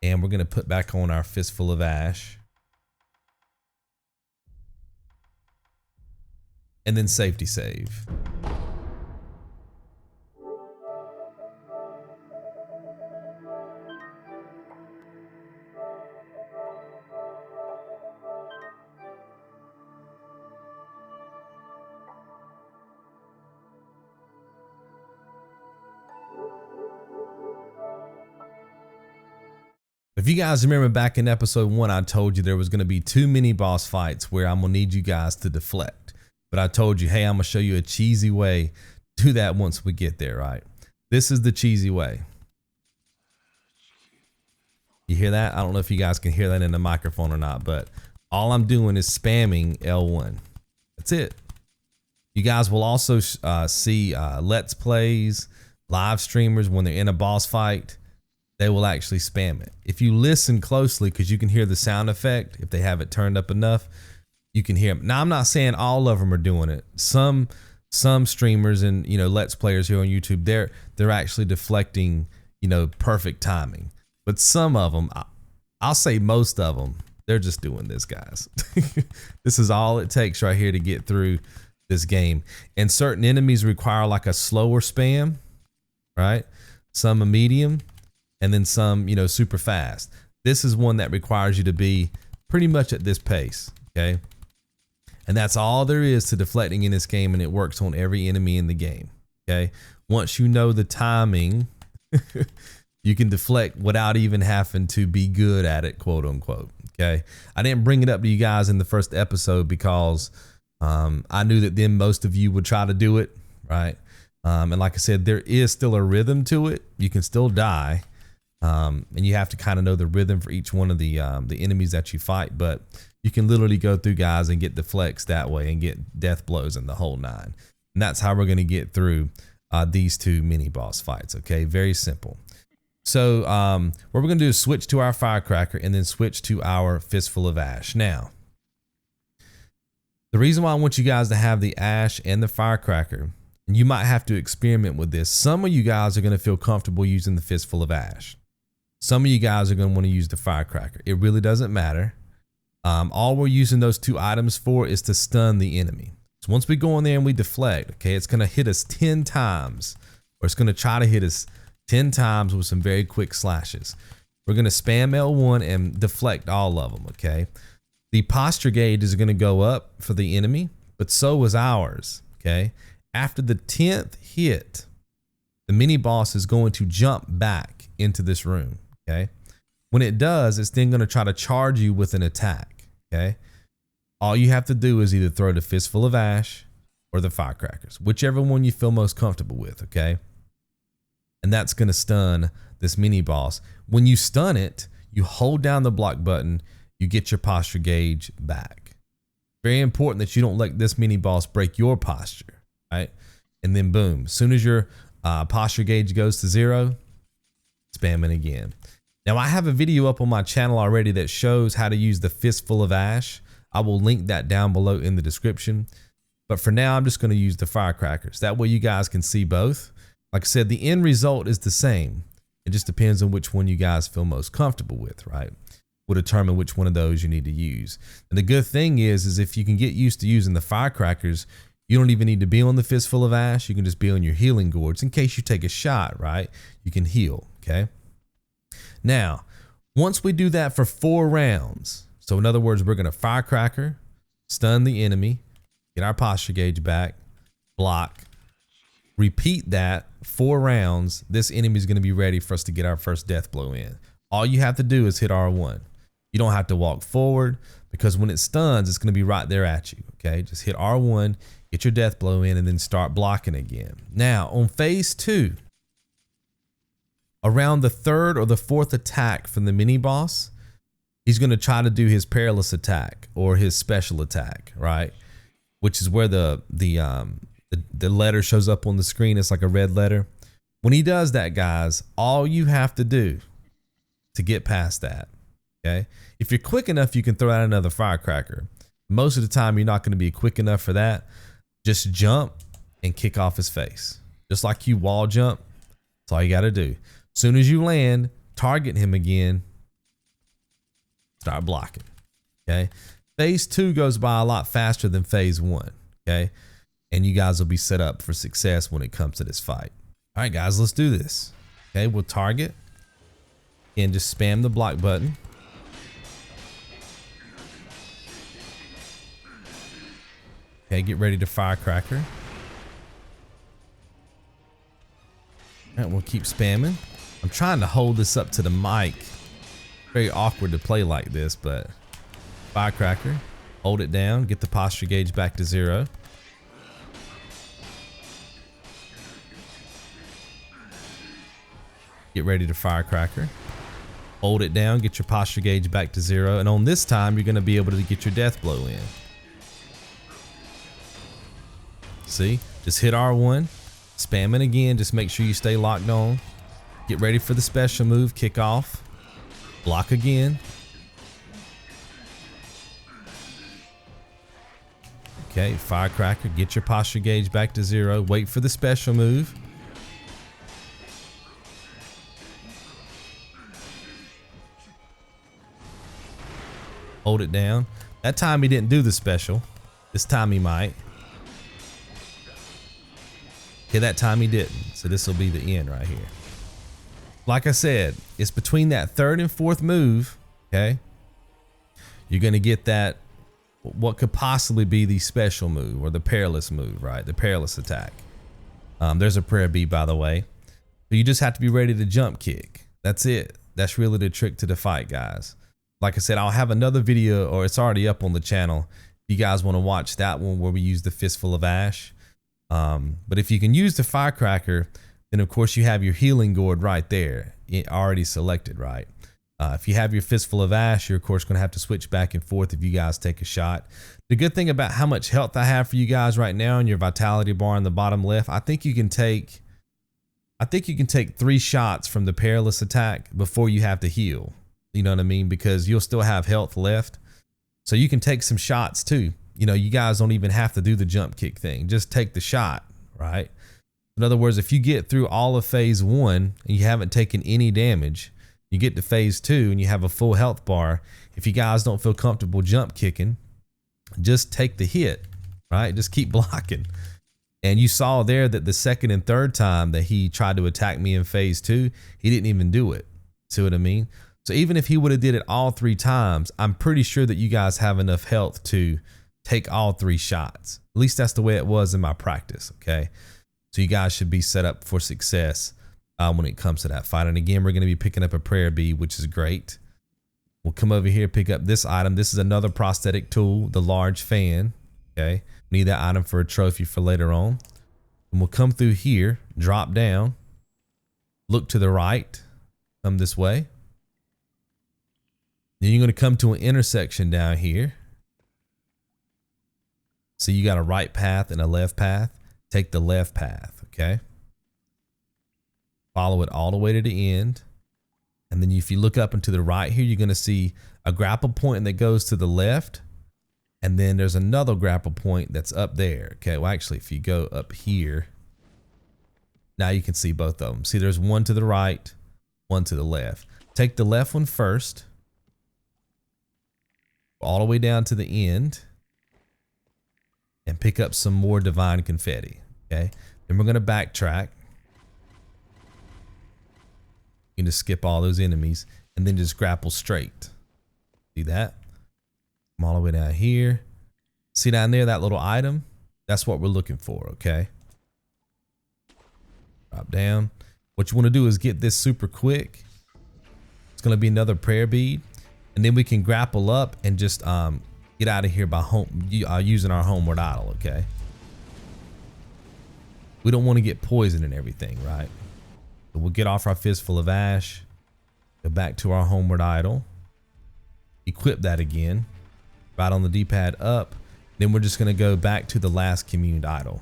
And we're going to put back on our Fistful of Ash. And then safety save. If you guys remember back in episode 1, I told you there was going to be 2 mini boss fights where I'm going to need you guys to deflect. But I told you, hey, I'm going to show you a cheesy way to do that once we get there, right? This is the cheesy way. You hear that? I don't know if you guys can hear that in the microphone or not, but all I'm doing is spamming L1. That's it. You guys will also see Let's Plays, live streamers when they're in a boss fight. They will actually spam it. If you listen closely, because you can hear the sound effect, if they have it turned up enough, you can hear them. Now, I'm not saying all of them are doing it. Some streamers and, you know, Let's Players here on YouTube, they're actually deflecting, you know, perfect timing. But some of them, I'll say most of them, they're just doing this, guys. This is all it takes right here to get through this game. And certain enemies require like a slower spam, right? Some a medium. And then some, you know, super fast. This is one that requires you to be pretty much at this pace, okay? And that's all there is to deflecting in this game, and it works on every enemy in the game, okay? Once you know the timing, you can deflect without even having to be good at it, quote unquote, okay? I didn't bring it up to you guys in the first episode because I knew that then most of you would try to do it, right? And like I said, there is still a rhythm to it. You can still die. And you have to kind of know the rhythm for each one of the enemies that you fight, but you can literally go through, guys, and get deflects that way and get death blows in the whole 9. And that's how we're going to get through these 2 mini boss fights. Okay, very simple. So what we're going to do is switch to our firecracker and then switch to our Fistful of Ash. Now, the reason why I want you guys to have the ash and the firecracker, and you might have to experiment with this. Some of you guys are going to feel comfortable using the Fistful of Ash. Some of you guys are going to want to use the firecracker. It really doesn't matter. All we're using those 2 items for is to stun the enemy. So once we go in there and we deflect, okay, it's going to hit us 10 times, or it's going to try to hit us 10 times with some very quick slashes. We're going to spam L1 and deflect all of them, okay? The posture gauge is going to go up for the enemy, but so is ours, okay? After the 10th hit, the mini boss is going to jump back into this room. Okay. When it does, it's then going to try to charge you with an attack. Okay. All you have to do is either throw the Fistful of Ash or the firecrackers, whichever one you feel most comfortable with. Okay. And that's going to stun this mini boss. When you stun it, you hold down the block button, you get your posture gauge back. Very important that you don't let this mini boss break your posture. Right. And then boom, as soon as your posture gauge goes to 0, spam it again. Now, I have a video up on my channel already that shows how to use the Fistful of Ash. I will link that down below in the description. But for now, I'm just going to use the firecrackers. That way you guys can see both. Like I said, the end result is the same. It just depends on which one you guys feel most comfortable with, right? will determine which one of those you need to use. And the good thing is if you can get used to using the firecrackers, you don't even need to be on the Fistful of Ash. You can just be on your healing gourds in case you take a shot, right? You can heal, okay? Now, once we do that for 4 rounds, so in other words, we're gonna firecracker, stun the enemy, get our posture gauge back, block, repeat that 4 rounds, this enemy is gonna be ready for us to get our first death blow in. All you have to do is hit R1. You don't have to walk forward because when it stuns, it's going to be right there at you. Okay, just hit R1, get your death blow in, and then start blocking again. Now, on phase 2, around the 3rd or the 4th attack from the mini boss, he's going to try to do his perilous attack or his special attack, right? Which is where the letter shows up on the screen. It's like a red letter. When he does that, guys, all you have to do to get past that, okay? If you're quick enough, you can throw out another firecracker. Most of the time, you're not going to be quick enough for that. Just jump and kick off his face. Just like you wall jump, that's all you got to do. As soon as you land, target him again, start blocking, okay? Phase 2 goes by a lot faster than phase 1, okay? And you guys will be set up for success when it comes to this fight. All right, guys, let's do this. Okay, we'll target. And just spam the block button. Okay, get ready to firecracker. And we'll keep spamming. I'm trying to hold this up to the mic. Very awkward to play like this, but firecracker. Hold it down, get the posture gauge back to 0. Get ready to firecracker. Hold it down, get your posture gauge back to 0, and on this time, you're gonna be able to get your death blow in. See, just hit R1, spam it again, just make sure you stay locked on. Get ready for the special move, kick off, block again. Okay, firecracker, get your posture gauge back to 0, wait for the special move. Hold it down. That time he didn't do the special. This time he might. Okay, that time he didn't. So this will be the end right here. Like I said, it's between that 3rd and 4th move, okay? You're going to get that, what could possibly be the special move or the perilous move, right? The perilous attack. There's a prayer bead, by the way. So you just have to be ready to jump kick. That's it. That's really the trick to the fight, guys. Like I said, I'll have another video, or it's already up on the channel. If you guys want to watch that one where we use the Fistful of Ash. But if you can use the firecracker, then of course you have your healing gourd right there, already selected, right? If you have your Fistful of Ash, you're of course going to have to switch back and forth if you guys take a shot. The good thing about how much health I have for you guys right now in your vitality bar in the bottom left, I think you can take 3 shots from the perilous attack before you have to heal. You know what I mean? Because you'll still have health left. So you can take some shots too. You know, you guys don't even have to do the jump kick thing. Just take the shot, right? In other words, if you get through all of phase 1 and you haven't taken any damage, you get to phase 2 and you have a full health bar. If you guys don't feel comfortable jump kicking, just take the hit, right? Just keep blocking. And you saw there that the 2nd and 3rd time that he tried to attack me in phase 2, he didn't even do it. See what I mean? So even if he would have did it all 3 times, I'm pretty sure that you guys have enough health to take all 3 shots. At least that's the way it was in my practice, okay? So you guys should be set up for success when it comes to that fight. And again, we're going to be picking up a prayer bead, which is great. We'll come over here, pick up this item. This is another prosthetic tool, the large fan, okay? We need that item for a trophy for later on. And we'll come through here, drop down, look to the right, come this way. Then you're going to come to an intersection down here. So you got a right path and a left path. Take the left path, okay? Follow it all the way to the end. And then if you look up and to the right here, you're going to see a grapple point that goes to the left. And then there's another grapple point that's up there. Okay, well actually if you go up here, now you can see both of them. See, there's one to the right, one to the left. Take the left one first. all the way down to the end and pick up some more divine confetti. Okay, then we're gonna backtrack. You can just skip all those enemies and then just grapple straight. See that? Come all the way down here. See down there, that little item? That's what we're looking for, okay? Drop down. What you want to do is get this super quick. It's going to be another prayer bead. And then we can grapple up and just get out of here by using our homeward idol, okay? We don't want to get poisoned and everything, right? So we'll get off our Fistful of Ash. Go back to our homeward idol. Equip that again. Right on the D-pad up. Then we're just going to go back to the last communed idol.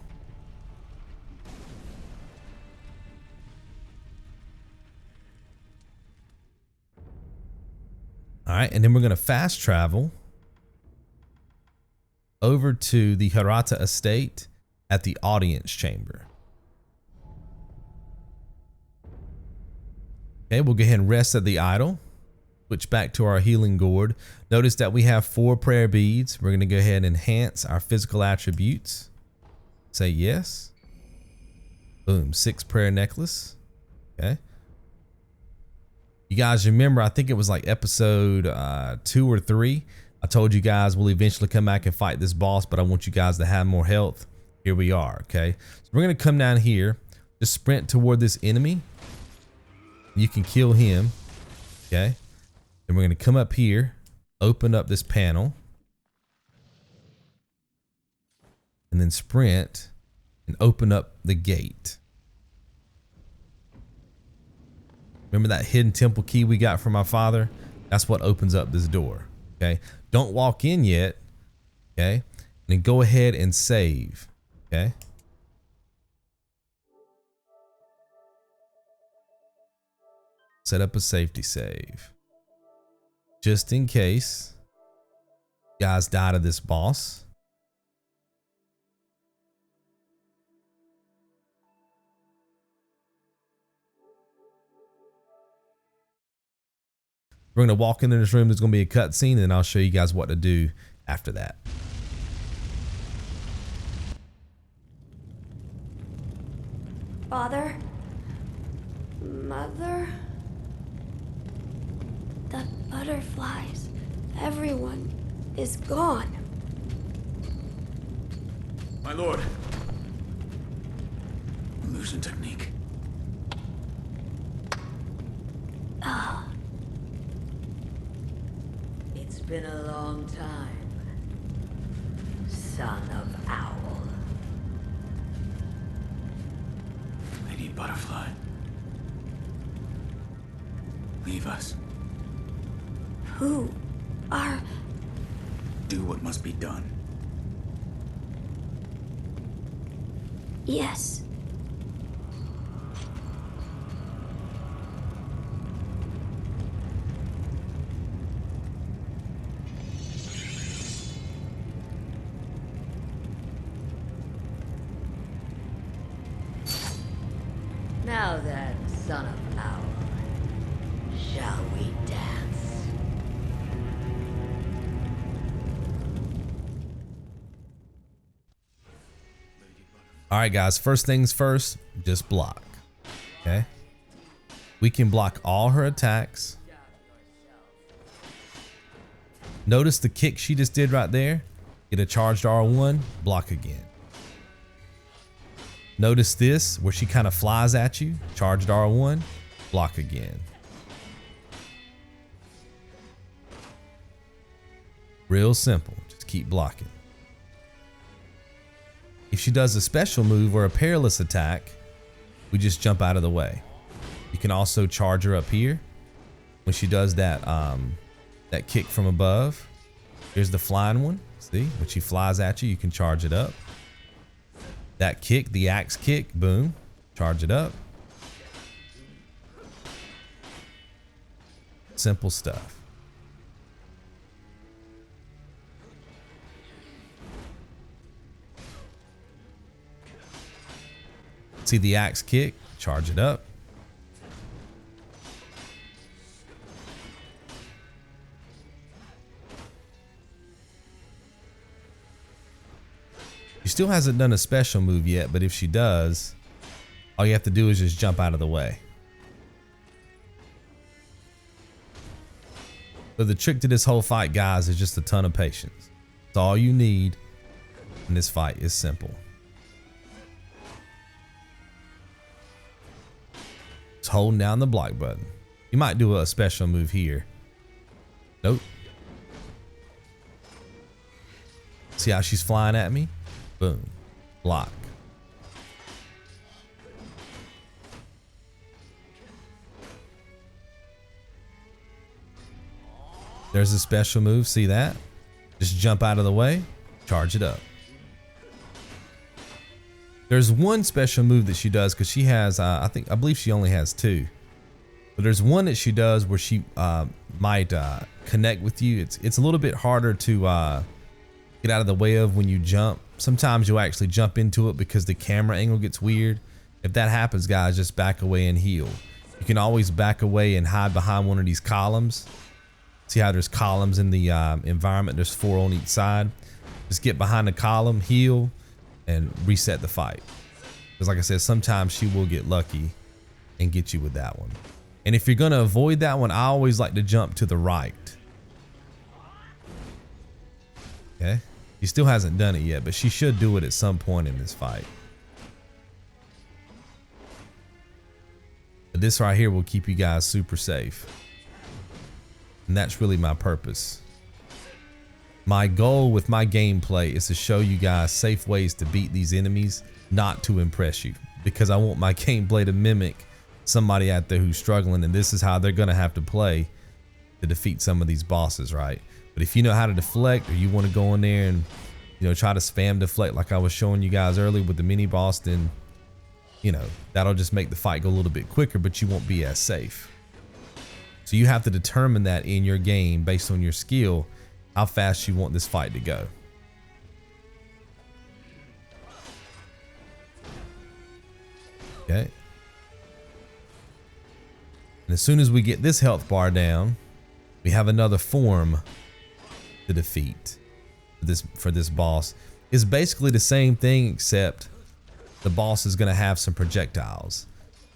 All right, and then we're going to fast travel over to the Hirata estate at the audience chamber. Okay, we'll go ahead and rest at the idol. Switch back to our healing gourd. Notice that we have 4 prayer beads. We're going to go ahead and enhance our physical attributes. Say yes. Boom, 6 prayer necklace. Okay. You guys remember, I think it was like episode 2 or 3. I told you guys we'll eventually come back and fight this boss, but I want you guys to have more health. Here we are, okay? So we're going to come down here, just sprint toward this enemy. You can kill him, okay? Then we're going to come up here, open up this panel, and then sprint and open up the gate. Remember that hidden temple key we got from my father? That's what opens up this door, okay? Don't walk in yet, okay? And then go ahead and save, okay? Set up a safety save. Just in case you guys die to this boss. We're going to walk into this room. There's going to be a cutscene, and I'll show you guys what to do after that. Father? Mother? The butterflies. Everyone is gone. My lord. Illusion technique. It's been a long time, son of Owl. Lady Butterfly. Leave us. Who are... Do what must be done. Yes. Now then, son of Owl, shall we dance? All right, guys, first things first, just block, okay? We can block all her attacks. Notice the kick she just did right there. Get a charged R1, block again. Notice this, where she kind of flies at you, charged R1, block again. Real simple, just keep blocking. If she does a special move or a perilous attack, we just jump out of the way. You can also charge her up here when she does that that kick from above. Here's the flying one. See, when she flies at you, you can charge it up. That kick, the axe kick, boom, charge it up. Simple stuff. See the axe kick, charge it up. still hasn't done a special move yet, but if she does, all you have to do is just jump out of the way. So the trick to this whole fight, guys, is just a ton of patience. It's all you need, and this fight is simple. Just holding down the block button. You might do a special move here. Nope. See how she's flying at me? Boom. Block. There's a special move. See that? Just jump out of the way. Charge it up. There's one special move that she does because she has, I believe she only has two. But there's one that she does where she might connect with you. It's a little bit harder to get out of the way of when you jump. Sometimes you'll actually jump into it because the camera angle gets weird. If that happens, guys, just back away and heal. You can always back away and hide behind one of these columns. See how there's columns in the environment? There's 4 on each side. Just get behind the column, heal, and reset the fight. Because like I said, sometimes she will get lucky and get you with that one. And if you're going to avoid that one, I always like to jump to the right. Okay. She still hasn't done it yet, but she should do it at some point in this fight. But this right here will keep you guys super safe. And that's really my purpose. My goal with my gameplay is to show you guys safe ways to beat these enemies, not to impress you. Because I want my gameplay to mimic somebody out there who's struggling, and this is how they're going to have to play to defeat some of these bosses, right? But if you know how to deflect, or you want to go in there and, you know, try to spam deflect like I was showing you guys earlier with the mini boss, then, you know, that'll just make the fight go a little bit quicker, but you won't be as safe. So you have to determine that in your game based on your skill, how fast you want this fight to go. Okay. And as soon as we get this health bar down, we have another form to defeat for this boss. It's basically the same thing, except the boss is going to have some projectiles,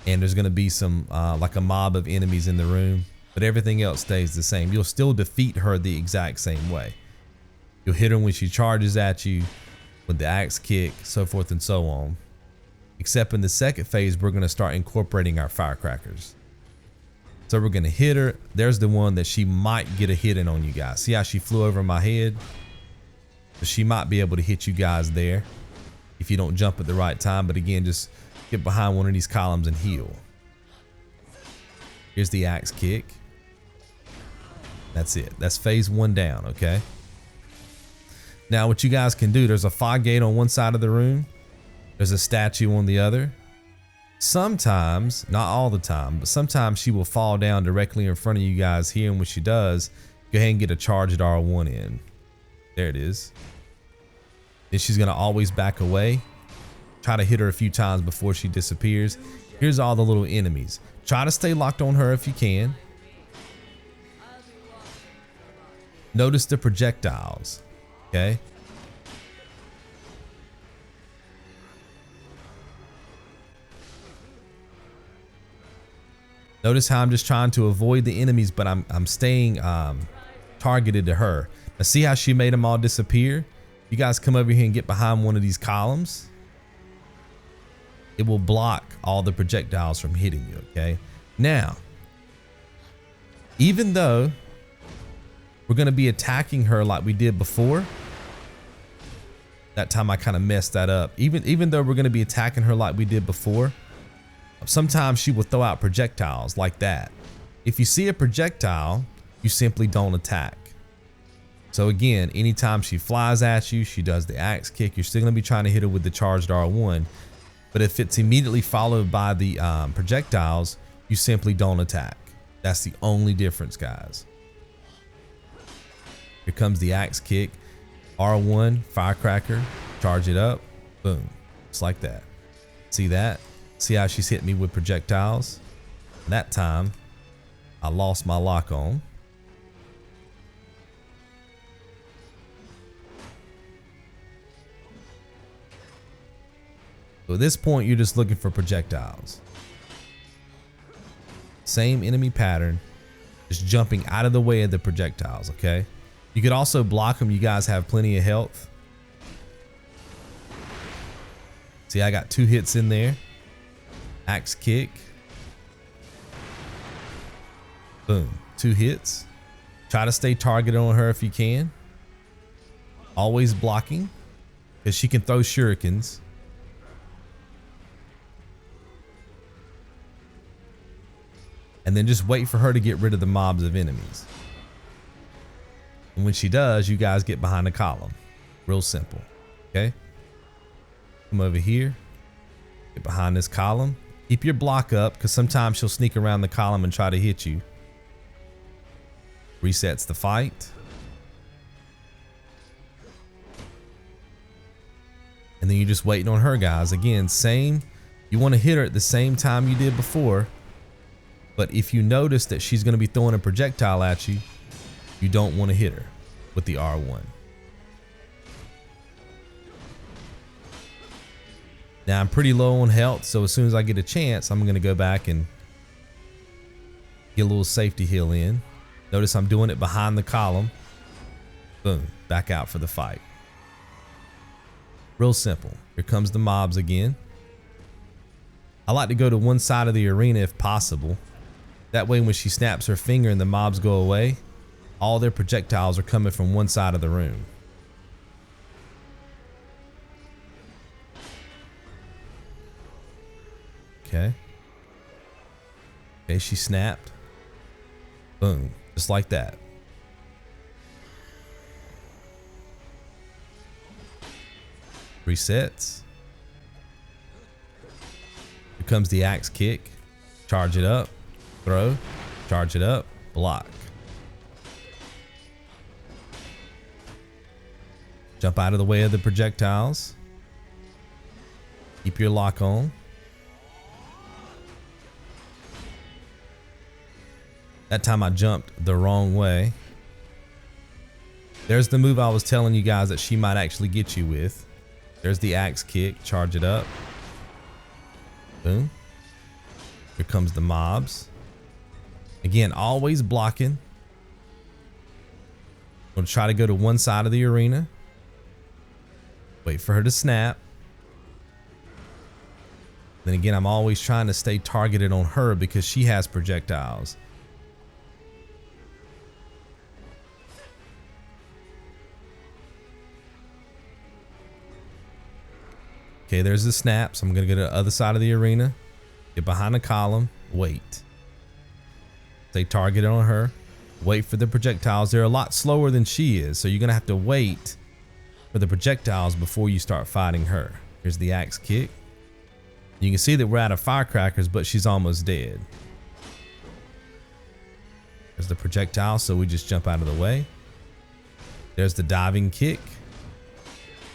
and there's going to be some like a mob of enemies in the room, but everything else stays the same. You'll still defeat her the exact same way. You'll hit her when she charges at you with the axe kick, so forth and so on. Except in the second phase, we're going to start incorporating our firecrackers. So we're going to hit her. There's the one that she might get a hit in on you guys. See how she flew over my head? So she might be able to hit you guys there if you don't jump at the right time. But again, just get behind one of these columns and heal. Here's the axe kick. That's it. That's phase 1 down, okay? Now what you guys can do, there's a fog gate on one side of the room. There's a statue on the other. Sometimes, not all the time, but sometimes she will fall down directly in front of you guys here, and when she does, go ahead and get a charged R1 in. There it is. Then she's going to always back away. Try to hit her a few times before she disappears. Here's all the little enemies. Try to stay locked on her if you can. Notice the projectiles, okay? Notice how I'm just trying to avoid the enemies, but I'm staying targeted to her. Now see how she made them all disappear? You guys come over here and get behind one of these columns. It will block all the projectiles from hitting you, okay? Now, even though we're going to be attacking her like we did before, that time I kind of messed that up. Even though we're going to be attacking her like we did before, sometimes she will throw out projectiles like that. If you see a projectile, you simply don't attack. So again, anytime she flies at you, she does the axe kick, you're still going to be trying to hit her with the charged R1. But if it's immediately followed by the projectiles, you simply don't attack. That's the only difference, guys. Here comes the axe kick. R1, firecracker, charge it up, boom. Just like that. See that? See how she's hit me with projectiles? That time, I lost my lock on. So at this point, you're just looking for projectiles. Same enemy pattern, just jumping out of the way of the projectiles, okay? You could also block them. You guys have plenty of health. See, I got 2 hits in there. Axe kick. Boom, 2 hits. Try to stay targeted on her if you can. Always blocking, because she can throw shurikens. And then just wait for her to get rid of the mobs of enemies. And when she does, you guys get behind the column. Real simple, okay? Come over here, get behind this column. Keep your block up, because sometimes she'll sneak around the column and try to hit you. Resets the fight. And then you're just waiting on her, guys. Again, same. You want to hit her at the same time you did before. But if you notice that she's going to be throwing a projectile at you, you don't want to hit her with the R1. Now I'm pretty low on health, so as soon as I get a chance, I'm going to go back and get a little safety heal in. Notice I'm doing it behind the column. Boom, back out for the fight. Real simple. Here comes the mobs again. I like to go to one side of the arena if possible. That way when she snaps her finger and the mobs go away, all their projectiles are coming from one side of the room. Okay. Okay, she snapped. Boom, just like that. Resets. Here comes the axe kick. Charge it up. Throw. Charge it up. Block. Jump out of the way of the projectiles. Keep your lock on. That time I jumped the wrong way. There's the move I was telling you guys that she might actually get you with. There's the axe kick. Charge it up. Boom. Here comes the mobs. Again, always blocking. I'm going to try to go to one side of the arena. Wait for her to snap. Then again, I'm always trying to stay targeted on her because she has projectiles. Okay, there's the snap. So I'm going to go to the other side of the arena. Get behind the column. Wait. Stay targeted on her. Wait for the projectiles. They're a lot slower than she is. So you're going to have to wait for the projectiles before you start fighting her. Here's the axe kick. You can see that we're out of firecrackers, but she's almost dead. There's the projectile, so we just jump out of the way. There's the diving kick.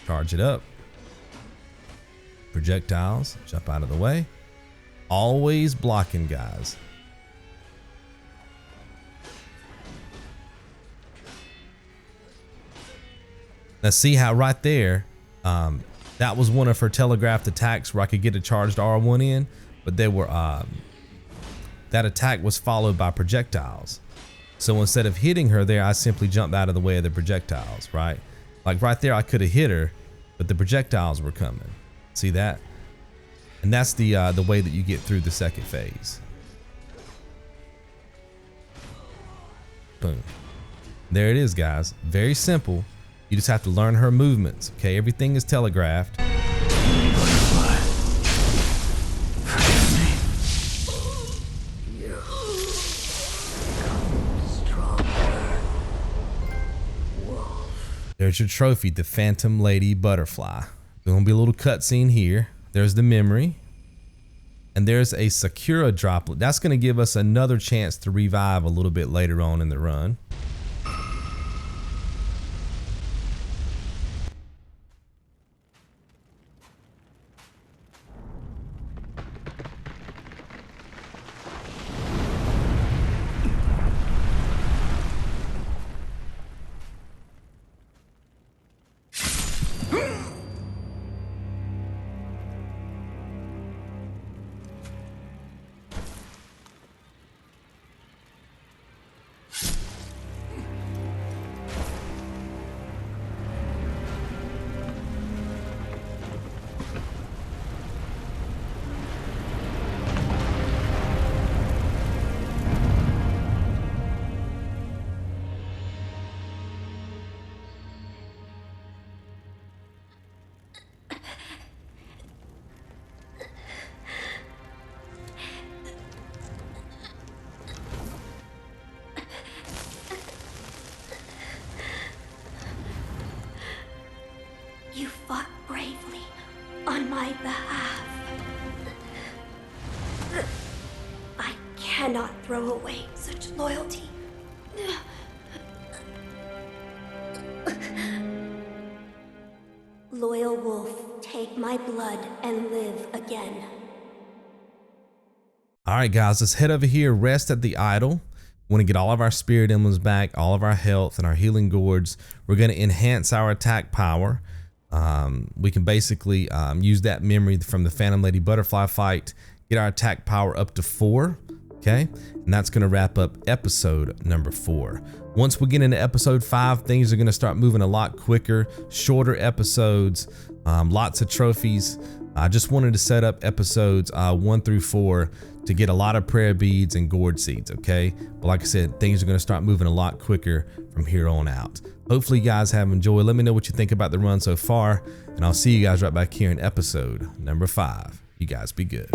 Charge it up. Projectiles, jump out of the way. Always blocking, guys. Now see how right there, that was one of her telegraphed attacks where I could get a charged R1 in, but they were that attack was followed by projectiles. So instead of hitting her there, I simply jumped out of the way of the projectiles, right? Like right there, I could have hit her, but the projectiles were coming. See that? And that's the way that you get through the second phase. Boom. There it is, guys. Very simple. You just have to learn her movements. Okay, everything is telegraphed. Butterfly. Forgive me. There's your trophy, the Phantom Lady Butterfly. There's gonna be a little cutscene here. There's the memory. And there's a Sakura droplet. That's gonna give us another chance to revive a little bit later on in the run. cannot throw away such loyalty. Loyal wolf, take my blood and live again. All right, guys, let's head over here, rest at the idol. Want to get all of our spirit emblems back, all of our health and our healing gourds. We're going to enhance our attack power. We can basically use that memory from the Phantom Lady Butterfly fight, get our attack power up to 4. Okay, and that's going to wrap up episode number 4. Once we get into episode 5, things are going to start moving a lot quicker, shorter episodes, lots of trophies. I just wanted to set up episodes 1 through 4 to get a lot of prayer beads and gourd seeds, okay? But like I said, things are going to start moving a lot quicker from here on out. Hopefully you guys have enjoyed. Let me know what you think about the run so far, and I'll see you guys right back here in episode number 5. You guys be good.